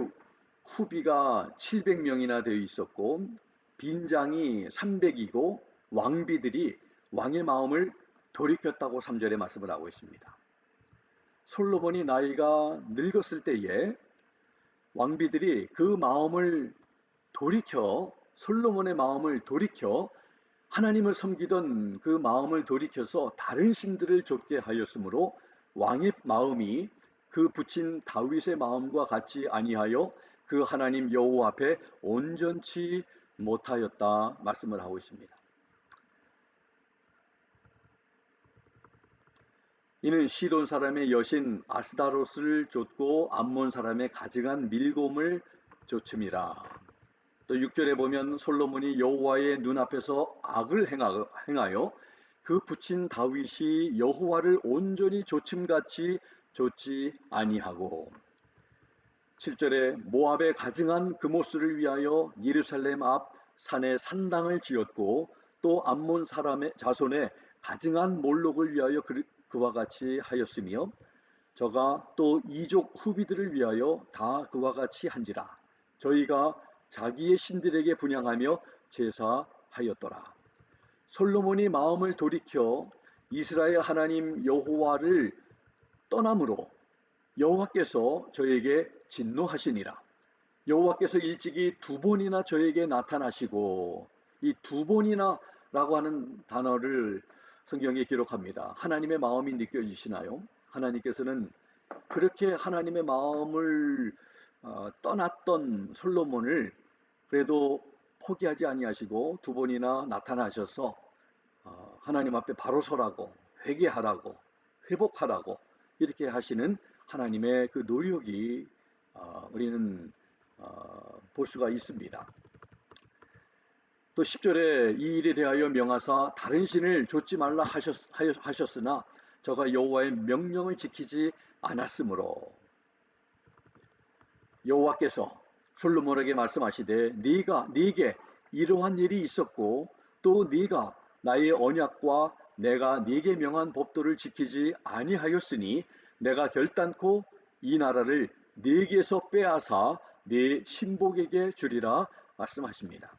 후비가 700명이나 되어 있었고 빈장이 300이고 왕비들이 왕의 마음을 돌이켰다고 3절에 말씀을 하고 있습니다. 솔로몬이 나이가 늙었을 때에 왕비들이 그 마음을 돌이켜 솔로몬의 마음을 돌이켜 하나님을 섬기던 그 마음을 돌이켜서 다른 신들을 좇게 하였으므로 왕의 마음이 그 부친 다윗의 마음과 같이 아니하여 그 하나님 여호와 앞에 온전치 못하였다 말씀을 하고 있습니다. 이는 시돈 사람의 여신 아스다롯을 좇고 암몬 사람의 가증한 밀곰을 좇음이라. 또 6절에 보면 솔로몬이 여호와의 눈앞에서 악을 행하여 그 붙인 다윗이 여호와를 온전히 조침같이 좇지 아니하고 7절에 모압에 가증한 그모스를 위하여 예루살렘 앞 산에 산당을 지었고 또 암몬 사람의 자손의 가증한 몰록을 위하여 그와 같이 하였으며 저가 또 이족 후비들을 위하여 다 그와 같이 한지라 저희가 자기의 신들에게 분향하며 제사하였더라. 솔로몬이 마음을 돌이켜 이스라엘 하나님 여호와를 떠남으로 여호와께서 저에게 진노하시니라. 여호와께서 일찍이 2번이나 저에게 나타나시고 이 2번이나 라고 하는 단어를 성경에 기록합니다. 하나님의 마음이 느껴지시나요? 하나님께서는 그렇게 하나님의 마음을 떠났던 솔로몬을 그래도 포기하지 아니하시고 2번이나 나타나셔서 하나님 앞에 바로 서라고 회개하라고 회복하라고 이렇게 하시는 하나님의 그 노력이 우리는 볼 수가 있습니다. 또 10절에 이 일에 대하여 명하사 다른 신을 좇지 말라 하셨으나 저가 여호와의 명령을 지키지 않았으므로 여호와께서 솔로몬에게 말씀하시되 네게 이러한 일이 있었고 또 네가 나의 언약과 내가 네게 명한 법도를 지키지 아니하였으니 내가 결단코 이 나라를 네게서 빼앗아 네 신복에게 주리라 말씀하십니다.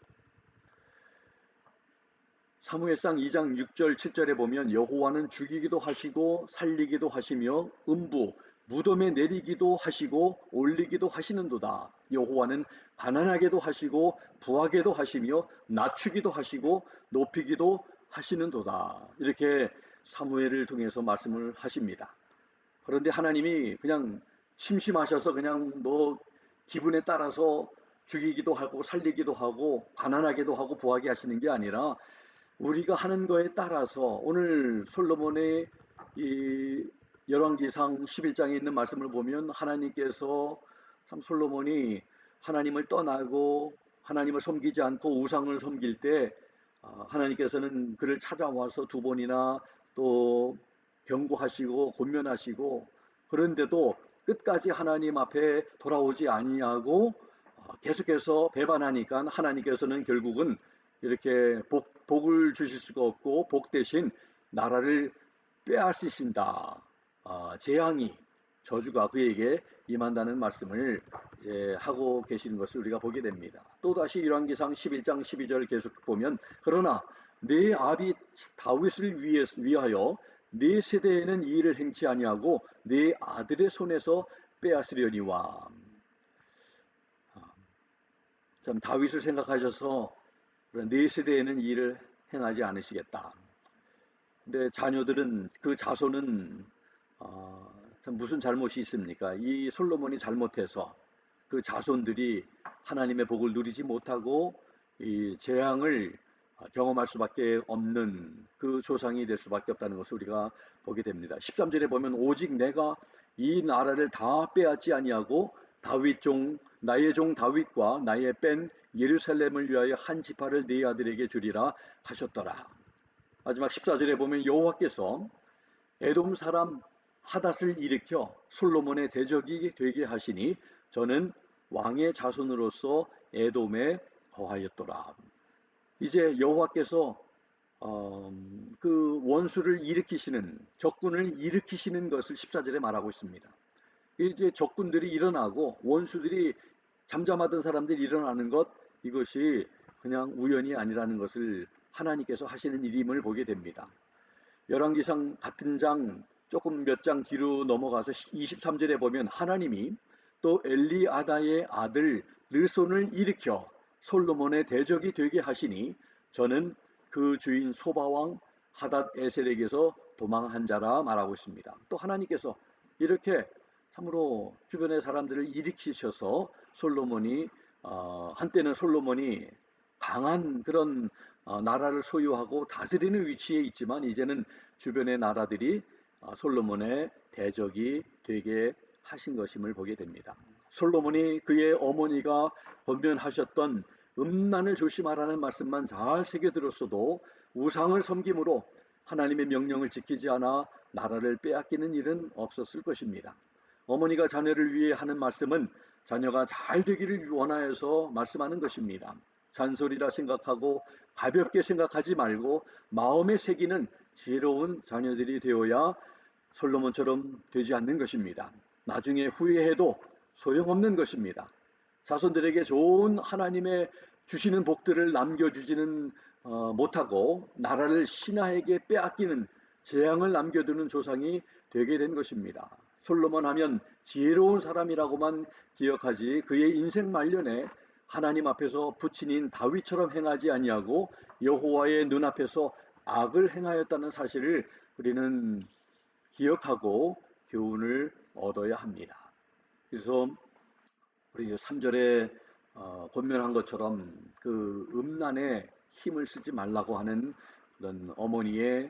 사무엘상 2장 6절 7절에 보면 여호와는 죽이기도 하시고 살리기도 하시며 음부 무덤에 내리기도 하시고 올리기도 하시는도다. 여호와는 가난하게도 하시고 부하게도 하시며 낮추기도 하시고 높이기도 하시는도다. 이렇게 사무엘을 통해서 말씀을 하십니다. 그런데 하나님이 그냥 심심하셔서 그냥 뭐 기분에 따라서 죽이기도 하고 살리기도 하고 가난하게도 하고 부하게 하시는 게 아니라 우리가 하는 거에 따라서 오늘 솔로몬의 이 열왕기상 11장에 있는 말씀을 보면 하나님께서 참 솔로몬이 하나님을 떠나고 하나님을 섬기지 않고 우상을 섬길 때 하나님께서는 그를 찾아와서 2번이나 또 경고하시고 권면하시고 그런데도 끝까지 하나님 앞에 돌아오지 아니하고 계속해서 배반하니까 하나님께서는 결국은 이렇게 복을 주실 수가 없고 복 대신 나라를 빼앗으신다. 재앙이 저주가 그에게 임한다는 말씀을 이제 하고 계시는 것을 우리가 보게 됩니다. 또다시 열왕기상 11장 12절 계속 보면 그러나 내 아비 다윗을 위하여 내 세대에는 이 일을 행치 아니하고 내 아들의 손에서 빼앗으려니와. 참 다윗을 생각하셔서 내 세대에는 이 일을 행하지 않으시겠다. 근데 자녀들은 그 자손은 참 무슨 잘못이 있습니까? 이 솔로몬이 잘못해서 그 자손들이 하나님의 복을 누리지 못하고 이 재앙을 경험할 수밖에 없는 그 조상이 될 수밖에 없다는 것을 우리가 보게 됩니다. 13절에 보면 오직 내가 이 나라를 다 빼앗지 아니하고 나의 종 다윗과 나의 뺀 예루살렘을 위하여 한 지파를 네 아들에게 주리라 하셨더라. 마지막 14절에 보면 여호와께서 에돔 사람 하닷을 일으켜 솔로몬의 대적이 되게 하시니 저는 왕의 자손으로서 에돔에 거하였더라. 이제 여호와께서 그 원수를 일으키시는 적군을 일으키시는 것을 14절에 말하고 있습니다. 이제 적군들이 일어나고 원수들이 잠잠하던 사람들이 일어나는 것 이것이 그냥 우연이 아니라는 것을 하나님께서 하시는 일임을 보게 됩니다. 열왕기상 같은 장 조금 몇 장 뒤로 넘어가서 23절에 보면 하나님이 또 엘리아다의 아들 르손을 일으켜 솔로몬의 대적이 되게 하시니 저는 그 주인 소바왕 하닷 에셀에게서 도망한 자라 말하고 있습니다. 또 하나님께서 이렇게 참으로 주변의 사람들을 일으키셔서 솔로몬이 한때는 솔로몬이 강한 그런 나라를 소유하고 다스리는 위치에 있지만 이제는 주변의 나라들이 솔로몬의 대적이 되게 하신 것임을 보게 됩니다. 솔로몬이 그의 어머니가 권면하셨던 음란을 조심하라는 말씀만 잘 새겨들었어도 우상을 섬김으로 하나님의 명령을 지키지 않아 나라를 빼앗기는 일은 없었을 것입니다. 어머니가 자녀를 위해 하는 말씀은 자녀가 잘 되기를 원하여서 말씀하는 것입니다. 잔소리라 생각하고 가볍게 생각하지 말고 마음에 새기는 지혜로운 자녀들이 되어야 솔로몬처럼 되지 않는 것입니다. 나중에 후회해도 소용없는 것입니다. 자손들에게 좋은 하나님의 주시는 복들을 남겨주지는 못하고 나라를 신하에게 빼앗기는 재앙을 남겨두는 조상이 되게 된 것입니다. 솔로몬 하면 지혜로운 사람이라고만 기억하지 그의 인생 말년에 하나님 앞에서 부친인 다윗처럼 행하지 아니하고 여호와의 눈앞에서 악을 행하였다는 사실을 우리는 기억하고 교훈을 얻어야 합니다. 그래서 우리 3절에 권면한 것처럼 그 음란에 힘을 쓰지 말라고 하는 그런 어머니의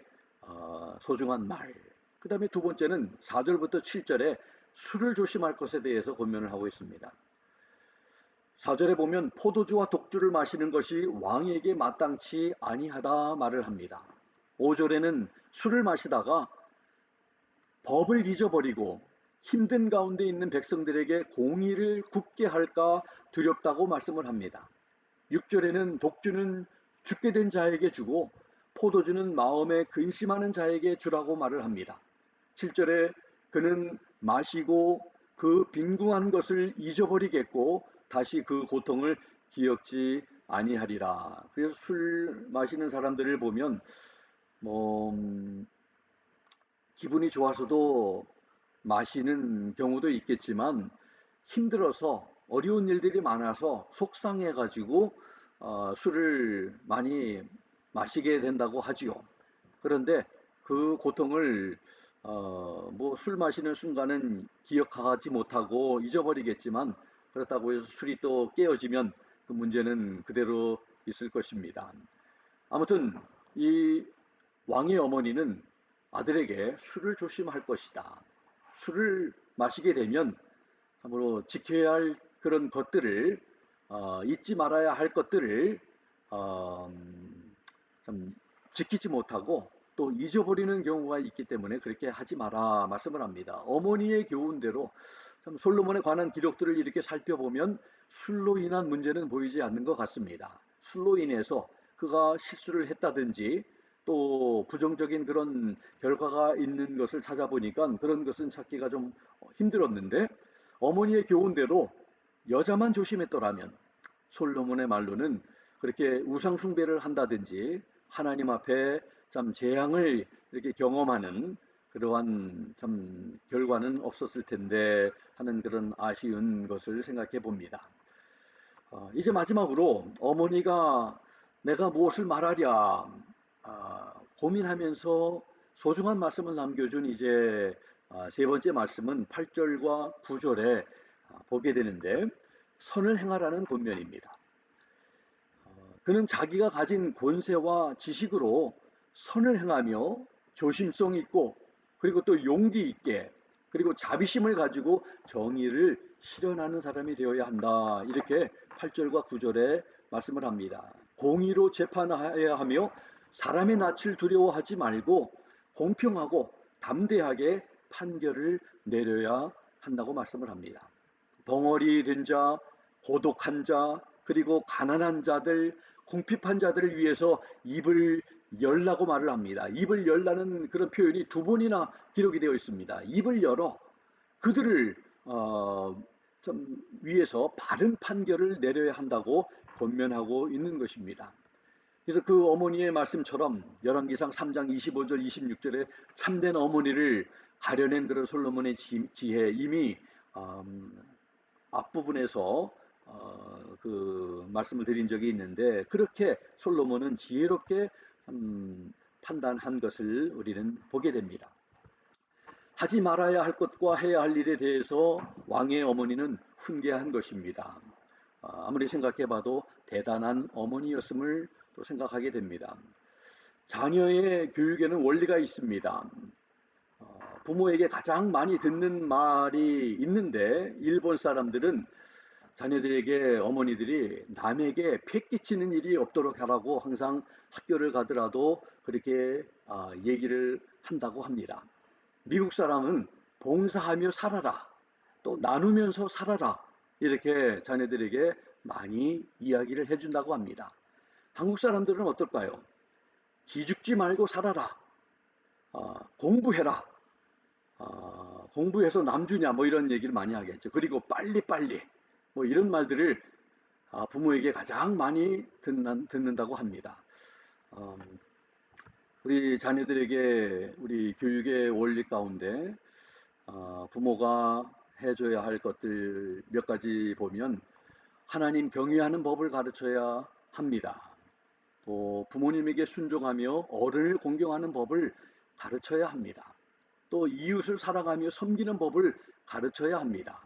소중한 말. 그 다음에 두 번째는 4절부터 7절에 술을 조심할 것에 대해서 권면을 하고 있습니다. 4절에 보면 포도주와 독주를 마시는 것이 왕에게 마땅치 아니하다 말을 합니다. 5절에는 술을 마시다가 법을 잊어버리고 힘든 가운데 있는 백성들에게 공의를 굽게 할까 두렵다고 말씀을 합니다. 6절에는 독주는 죽게 된 자에게 주고 포도주는 마음에 근심하는 자에게 주라고 말을 합니다. 7절에 그는 마시고 그 빈궁한 것을 잊어버리겠고 다시 그 고통을 기억지 아니하리라. 그래서 술 마시는 사람들을 보면 기분이 좋아서도 마시는 경우도 있겠지만 힘들어서 어려운 일들이 많아서 속상해가지고 술을 많이 마시게 된다고 하지요. 그런데 그 고통을 술 마시는 순간은 기억하지 못하고 잊어버리겠지만 그렇다고 해서 술이 또 깨어지면 그 문제는 그대로 있을 것입니다. 아무튼 이 왕의 어머니는 아들에게 술을 조심할 것이다. 술을 마시게 되면 참으로 지켜야 할 그런 것들을 잊지 말아야 할 것들을 참 지키지 못하고 또 잊어버리는 경우가 있기 때문에 그렇게 하지 마라 말씀을 합니다. 어머니의 교훈대로 참 솔로몬에 관한 기록들을 이렇게 살펴보면 술로 인한 문제는 보이지 않는 것 같습니다. 술로 인해서 그가 실수를 했다든지 또 부정적인 그런 결과가 있는 것을 찾아보니까 그런 것은 찾기가 좀 힘들었는데 어머니의 교훈대로 여자만 조심했더라면 솔로몬의 말로는 그렇게 우상 숭배를 한다든지 하나님 앞에 참 재앙을 이렇게 경험하는 그러한 참 결과는 없었을 텐데 하는 그런 아쉬운 것을 생각해 봅니다. 이제 마지막으로 어머니가 내가 무엇을 말하랴 고민하면서 소중한 말씀을 남겨준 이제 세 번째 말씀은 8절과 9절에 보게 되는데 선을 행하라는 권면입니다. 그는 자기가 가진 권세와 지식으로 선을 행하며 조심성 있고 그리고 또 용기 있게 그리고 자비심을 가지고 정의를 실현하는 사람이 되어야 한다. 이렇게 8절과 9절에 말씀을 합니다. 공의로 재판해야 하며 사람의 낯을 두려워하지 말고 공평하고 담대하게 판결을 내려야 한다고 말씀을 합니다. 벙어리 된 자, 고독한 자, 그리고 가난한 자들, 궁핍한 자들을 위해서 입을 열라고 말을 합니다. 입을 열라는 그런 표현이 두 번이나 기록이 되어 있습니다. 입을 열어 그들을 좀 위해서 바른 판결을 내려야 한다고 권면하고 있는 것입니다. 그래서 그 어머니의 말씀처럼 열왕기상 3장 25절 26절에 참된 어머니를 가려낸 그런 솔로몬의 지혜 이미 앞부분에서 그 말씀을 드린 적이 있는데 그렇게 솔로몬은 지혜롭게 판단한 것을 우리는 보게 됩니다. 하지 말아야 할 것과 해야 할 일에 대해서 왕의 어머니는 훈계한 것입니다. 아무리 생각해봐도 대단한 어머니였음을 또 생각하게 됩니다. 자녀의 교육에는 원리가 있습니다. 부모에게 가장 많이 듣는 말이 있는데 일본 사람들은 자녀들에게 어머니들이 남에게 폐 끼치는 일이 없도록 하라고 항상 학교를 가더라도 그렇게 얘기를 한다고 합니다. 미국 사람은 봉사하며 살아라, 또 나누면서 살아라, 이렇게 자녀들에게 많이 이야기를 해준다고 합니다. 한국 사람들은 어떨까요? 기죽지 말고 살아라, 공부해라, 공부해서 남주냐, 뭐 이런 얘기를 많이 하겠죠. 그리고 빨리빨리, 뭐 이런 말들을 부모에게 가장 많이 듣는다고 합니다. 우리 자녀들에게 우리 교육의 원리 가운데 부모가 해줘야 할 것들 몇 가지 보면, 하나님 경외하는 법을 가르쳐야 합니다. 또 부모님에게 순종하며 어른을 공경하는 법을 가르쳐야 합니다. 또 이웃을 사랑하며 섬기는 법을 가르쳐야 합니다.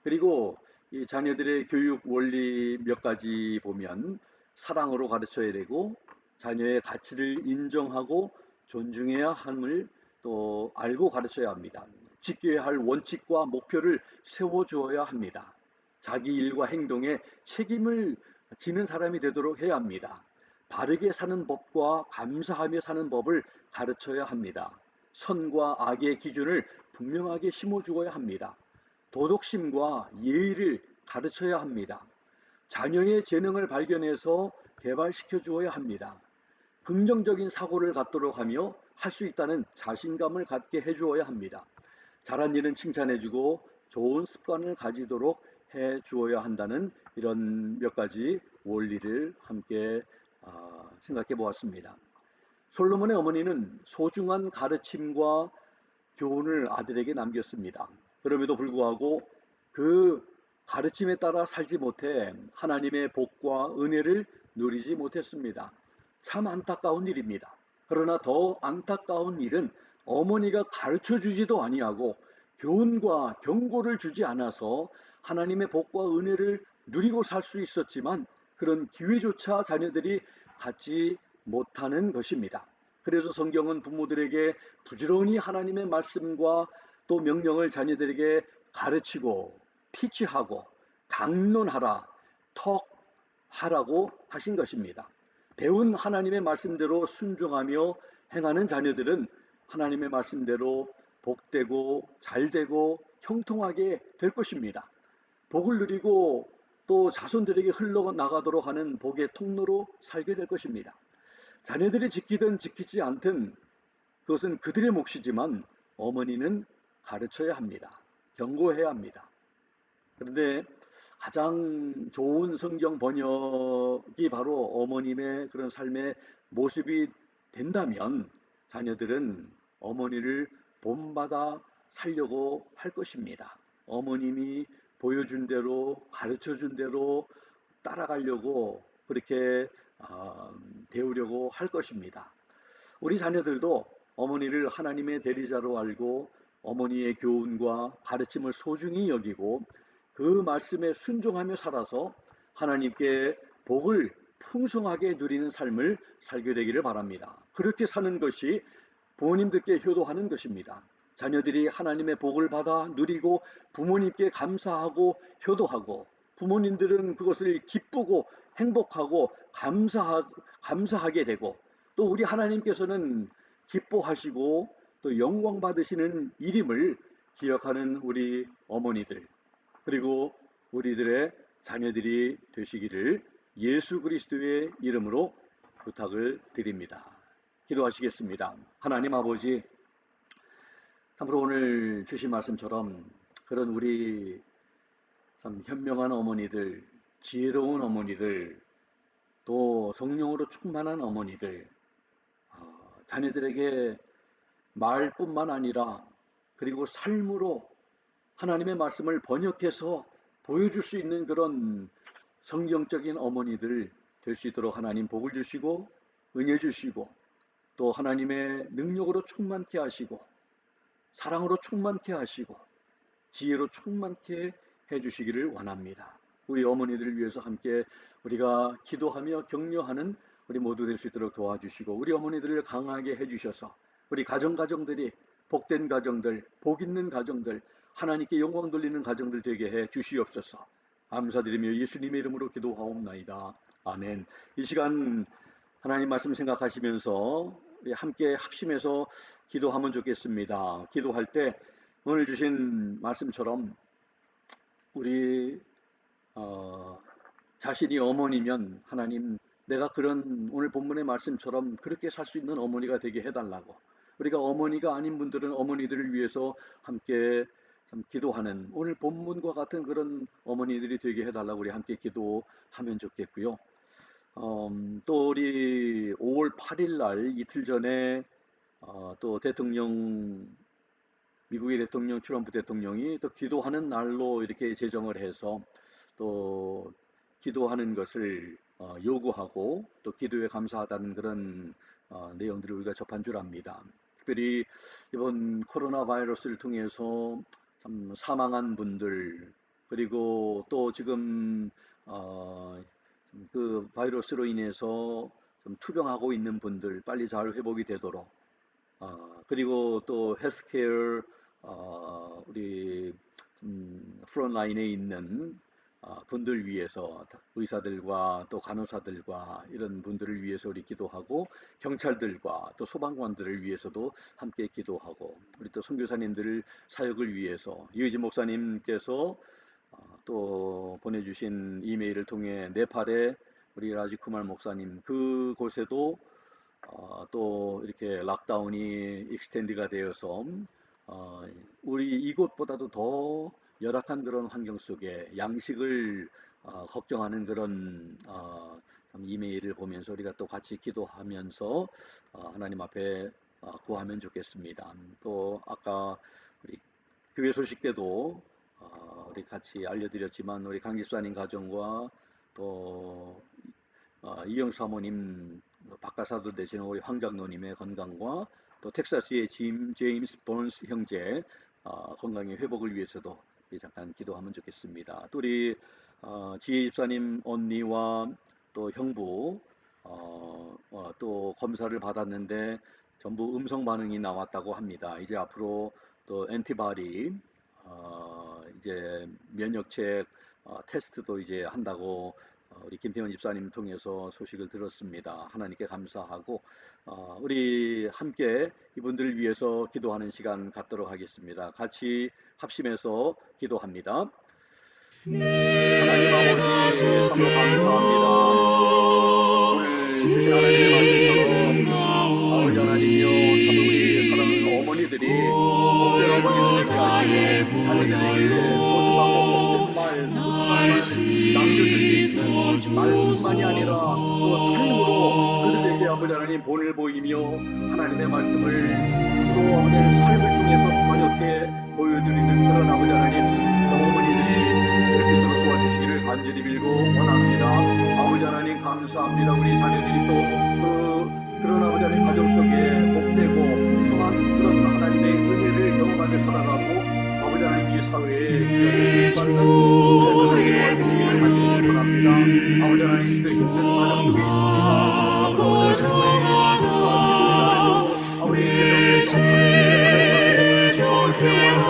그리고 이 자녀들의 교육 원리 몇 가지 보면, 사랑으로 가르쳐야 되고, 자녀의 가치를 인정하고 존중해야 함을 또 알고 가르쳐야 합니다. 지켜야 할 원칙과 목표를 세워주어야 합니다. 자기 일과 행동에 책임을 지는 사람이 되도록 해야 합니다. 바르게 사는 법과 감사하며 사는 법을 가르쳐야 합니다. 선과 악의 기준을 분명하게 심어주어야 합니다. 도덕심과 예의를 가르쳐야 합니다. 자녀의 재능을 발견해서 개발시켜 주어야 합니다. 긍정적인 사고를 갖도록 하며 할 수 있다는 자신감을 갖게 해주어야 합니다. 잘한 일은 칭찬해주고 좋은 습관을 가지도록 해주어야 한다는 이런 몇 가지 원리를 함께 생각해 보았습니다. 솔로몬의 어머니는 소중한 가르침과 교훈을 아들에게 남겼습니다. 그럼에도 불구하고 그 가르침에 따라 살지 못해 하나님의 복과 은혜를 누리지 못했습니다. 참 안타까운 일입니다. 그러나 더 안타까운 일은 어머니가 가르쳐 주지도 아니하고 교훈과 경고를 주지 않아서 하나님의 복과 은혜를 누리고 살 수 있었지만 그런 기회조차 자녀들이 갖지 못하는 것입니다. 그래서 성경은 부모들에게 부지런히 하나님의 말씀과 또 명령을 자녀들에게 가르치고 티치하고 강론하라, 턱하라고 하신 것입니다. 배운 하나님의 말씀대로 순종하며 행하는 자녀들은 하나님의 말씀대로 복되고 잘되고 형통하게 될 것입니다. 복을 누리고 또 자손들에게 흘러나가도록 하는 복의 통로로 살게 될 것입니다. 자녀들이 지키든 지키지 않든 그것은 그들의 몫이지만 어머니는 가르쳐야 합니다. 경고해야 합니다. 그런데 가장 좋은 성경 번역이 바로 어머님의 그런 삶의 모습이 된다면 자녀들은 어머니를 본받아 살려고 할 것입니다. 어머님이 보여준 대로 가르쳐준 대로 따라가려고 그렇게 배우려고 할 것입니다. 우리 자녀들도 어머니를 하나님의 대리자로 알고 어머니의 교훈과 가르침을 소중히 여기고 그 말씀에 순종하며 살아서 하나님께 복을 풍성하게 누리는 삶을 살게 되기를 바랍니다. 그렇게 사는 것이 부모님들께 효도하는 것입니다. 자녀들이 하나님의 복을 받아 누리고 부모님께 감사하고 효도하고 부모님들은 그것을 기쁘고 행복하고 감사하게 되고 또 우리 하나님께서는 기뻐하시고 또 영광 받으시는 일임을 기억하는 우리 어머니들 그리고 우리들의 자녀들이 되시기를 예수 그리스도의 이름으로 부탁을 드립니다. 기도하시겠습니다. 하나님 아버지, 참으로 오늘 주신 말씀처럼 그런 우리 참 현명한 어머니들, 지혜로운 어머니들, 또 성령으로 충만한 어머니들, 자녀들에게 말뿐만 아니라 그리고 삶으로 하나님의 말씀을 번역해서 보여줄 수 있는 그런 성경적인 어머니들 될 수 있도록 하나님 복을 주시고 은혜 주시고 또 하나님의 능력으로 충만케 하시고 사랑으로 충만케 하시고 지혜로 충만케 해주시기를 원합니다. 우리 어머니들을 위해서 함께 우리가 기도하며 격려하는 우리 모두 될 수 있도록 도와주시고 우리 어머니들을 강하게 해주셔서 우리 가정들이 복된 가정들, 복 있는 가정들, 하나님께 영광 돌리는 가정들 되게 해 주시옵소서. 감사드리며 예수님의 이름으로 기도하옵나이다. 아멘. 이 시간 하나님 말씀 생각하시면서 우리 함께 합심해서 기도하면 좋겠습니다. 기도할 때 오늘 주신 말씀처럼 우리 자신이 어머니면 하나님 내가 그런 오늘 본문의 말씀처럼 그렇게 살 수 있는 어머니가 되게 해달라고, 우리가 어머니가 아닌 분들은 어머니들을 위해서 함께 참 기도하는 오늘 본문과 같은 그런 어머니들이 되게 해달라고 우리 함께 기도하면 좋겠고요. 또 우리 5월 8일 날 이틀 전에 또 미국의 대통령 트럼프 대통령이 또 기도하는 날로 이렇게 제정을 해서 또 기도하는 것을 요구하고 또 기도에 감사하다는 그런 내용들을 우리가 접한 줄 압니다. 특별히 이번 코로나 바이러스를 통해서 참 사망한 분들, 그리고 또 지금 그 바이러스로 인해서 좀 투병하고 있는 분들 빨리 잘 회복이 되도록, 그리고 또 헬스케어 우리 프론라인에 있는 분들 위해서, 의사들과 또 간호사들과 이런 분들을 위해서 우리 기도하고, 경찰들과 또 소방관들을 위해서도 함께 기도하고, 우리 또 선교사님들 사역을 위해서 이의지 목사님께서 또 보내주신 이메일을 통해 네팔에 우리 라지쿠말 목사님 그곳에도 또 이렇게 락다운이 익스텐드가 되어서 우리 이곳보다도 더 열악한 그런 환경 속에 양식을 걱정하는 그런 이메일을 보면서 우리가 또 같이 기도하면서 하나님 앞에 구하면 좋겠습니다. 또 아까 우리 교회 소식 때도 우리 같이 알려드렸지만 우리 강 집사님 가정과 또 이영수 사모님 박가사도 되시는 우리 황장로님의 건강과 또 텍사스의 제임스 본스 형제 건강의 회복을 위해서도 잠깐 기도하면 좋겠습니다. 또 우리 지혜 집사님 언니와 또 형부 또 검사를 받았는데 전부 음성 반응이 나왔다고 합니다. 이제 앞으로 또 엔티바디 이제 면역책 테스트도 이제 한다고 우리 김태원 집사님 통해서 소식을 들었습니다. 하나님께 감사하고 우리 함께 이분들을 위해서 기도하는 시간 갖도록 하겠습니다. 같이 합심해서 기도합니다. 하나님 아버지 참 감사합니다. 오늘 하나님의 말씀처럼 아버지 하나님이여 참 우리 사랑하는 어머니들이 복된 어머니들에게 자녀들에게 소중하고 말 남겨줄 수 있는 말씀만이 아니라 또 삶으로 그들에게 아버지 하나님 본을 보이며 하나님의 말씀을 또 아버지 삶을 통해서 번역해 보여드리는 그런 아버지 하나님 어머니들이 될 수 있도록 도와주시기를 간절히 빌고 원합니다. 아버지 하나님 감사합니다. 우리 자녀들이 또 그런 아버지 하나님 가정 속에 복되고 또한 그런 하나님의 은혜를 경험하며 살아가고 아버지 하나님 이 사회에 받는 대선에게 도와주시기를 간절히 원합니다. 아버지 하나님 그 힘든 가정 속에 있습니다.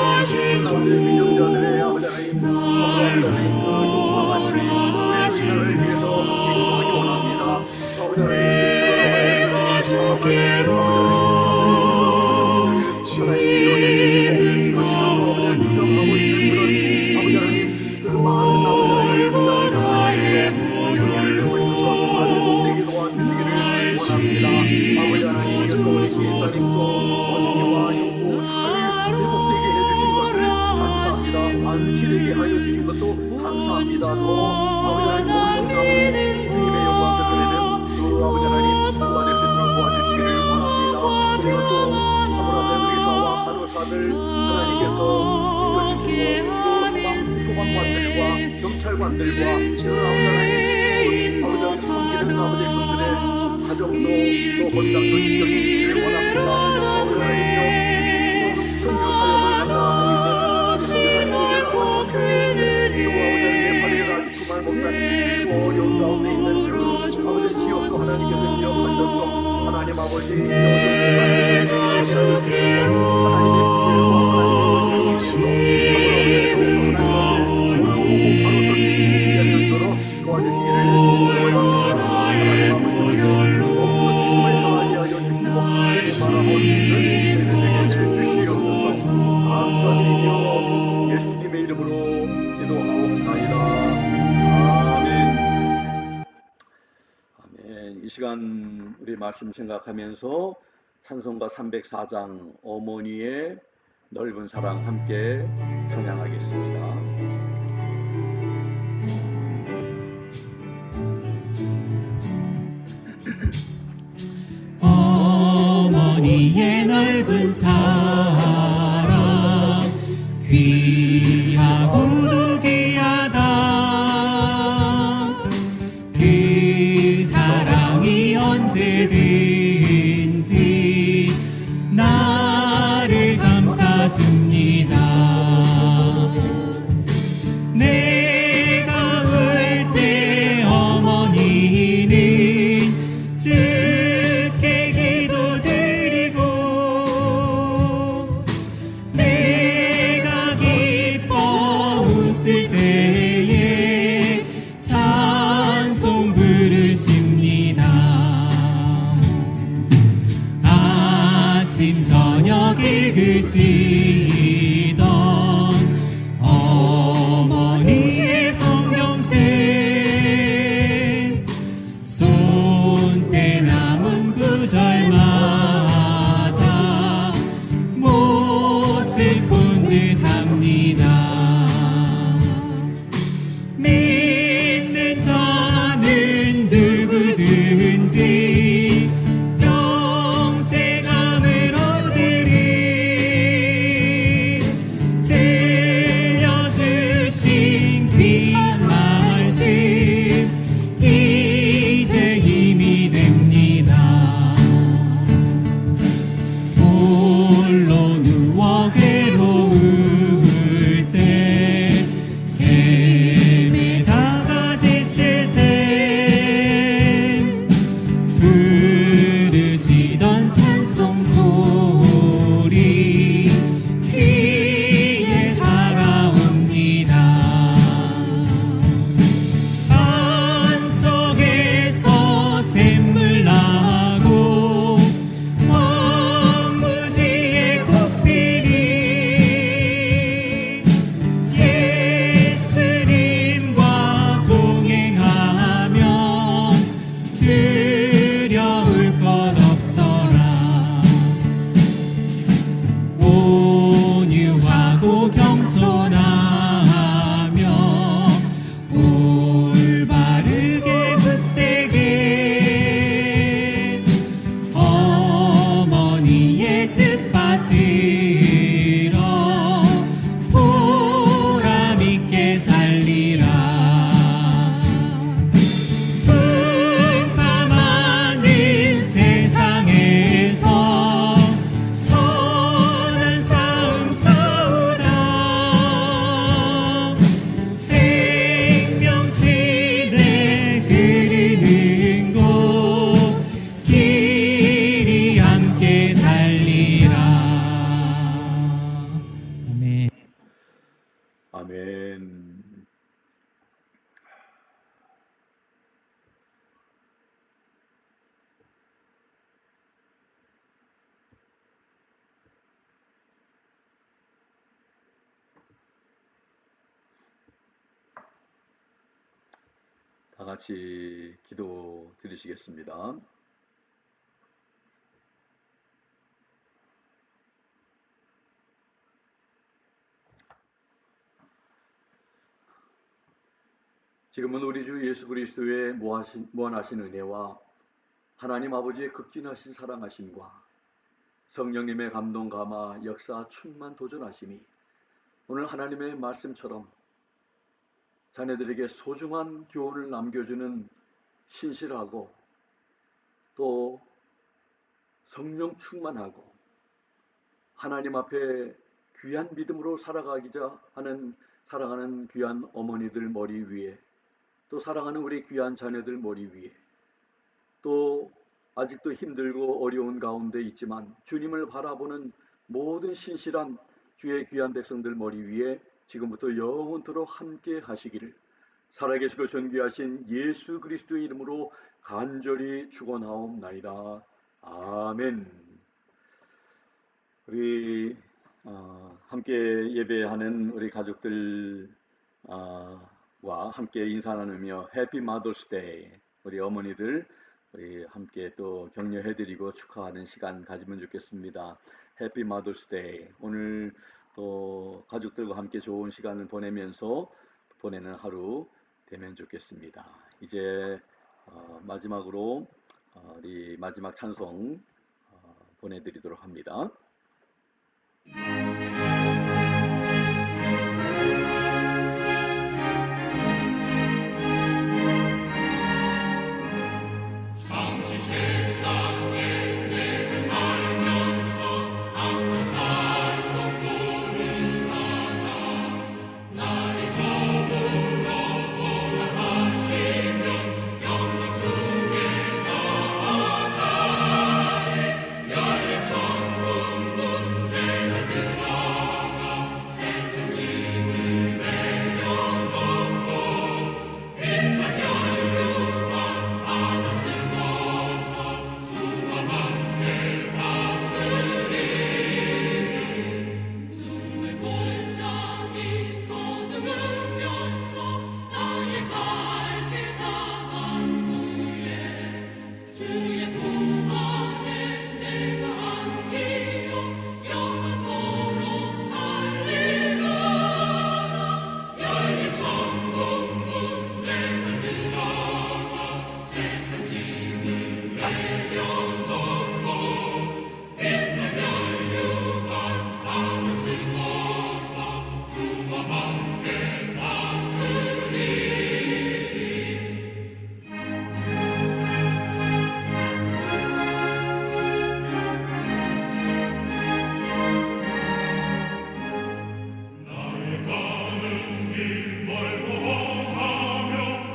아버지 하나님 우리 민영자들의 아버지 하나님 요구와 같이 우리를 위해서 기도하기 원합니다. 아버지 안치되게 하여 주신 것도 감사합니다. 또 아버지 하나님 주님의 영광 드러내는 그 아버지 하나님 주가 될 수 있도록 도와주시기를 원합니다. 그리고 또 사모라된 의사와 간호사들 하나님께서 지켜주시고 또 소방관들과 경찰관들과 아버지 하나님 섬기는 아버지 분들의 가정도 또 건강도 지켜주시기를 원합니다. 아버지 하나님요 선교 사역을 감당하고 있는 어려운 가운데 있는 그 아버지 지역도 하나님께서 기억하셔서 하나님 아버지 하나님의 바로 설 수 있는 우리 말씀 생각하면서 찬송가 304장 어머니의 넓은 사랑 함께 찬양하겠습니다. 어머니의 넓은 사랑 귀하고도 귀하다. 그 사랑이 언제든지 나를 감싸줍니다. 내가 울 때 어머니는 아침 저녁 읽으시던 어머니의 성경책 손때 남은 구절마다 모습 본 듯합니다. 믿는 자는 누구든지 아멘. 다 같이 기도 드리시겠습니다. 지금은 우리 주 예수 그리스도의 무한하신 은혜와 하나님 아버지의 극진하신 사랑하심과 성령님의 감동 감화 역사 충만 도전하심이 오늘 하나님의 말씀처럼 자녀들에게 소중한 교훈을 남겨주는 신실하고 또 성령 충만하고 하나님 앞에 귀한 믿음으로 살아가기자 하는 사랑하는 귀한 어머니들 머리 위에 또 사랑하는 우리 귀한 자녀들 머리 위에 또 아직도 힘들고 어려운 가운데 있지만 주님을 바라보는 모든 신실한 주의 귀한 백성들 머리 위에 지금부터 영원토록 함께 하시기를 살아계시고 존귀하신 예수 그리스도의 이름으로 간절히 축원하옵나이다. 아멘. 우리 함께 예배하는 우리 가족들과 함께 인사 나누며 해피 마더스 데이 우리 어머니들 우리 함께 또 격려해드리고 축하하는 시간 가지면 좋겠습니다. 해피 마더스데이. 오늘 또 가족들과 함께 좋은 시간을 보내면서 보내는 하루 되면 좋겠습니다. 이제 마지막으로 우리 마지막 찬송 보내드리도록 합니다. 잠시 세상에 내가 살면서 항상 찬송 부르다가 나를 저물어 오라 하시면 영광 중에 나아가리 열린 천국문 내가 들어가 세상 짐을 내려놓고 빛난 연료와 바다 쓰고서 주와 함께 다스리리 눈물 골짜기 거듭으면서 나의 갈길 다간 후에 주의 품 안에 내가 안기고 영원토록 살리라 열린 천국문 내가 들어가 세상 짐을 내려놓고 빛난 연료와 바다 쓰고서 주와 함께 다스리리 나의 가는 길 멀고 험하며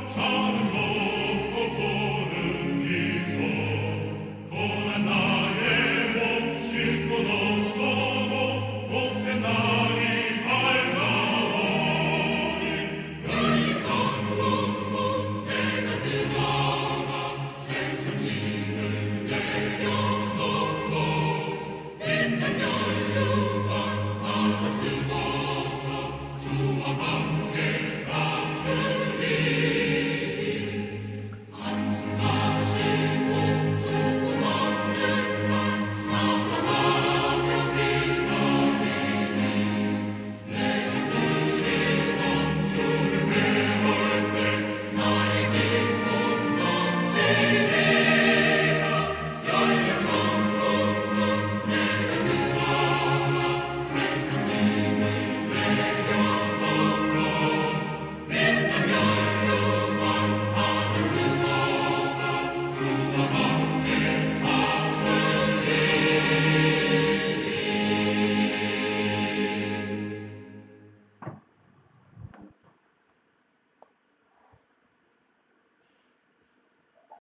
사는 것 보는 깊어 고난 나의 몸 쉴 곳 없어도 복된 날이 밝아오니 열린 천국문 내가 들어가 세상 짐을 내려놓고 빛난 연료와 바다 쓰고서 주와 함께 다스리리 한숨 다시고 죽음 없는 날 사랑하며 기다리니 내가 드리던 주를 배울 때 나의 기쁨 넘치리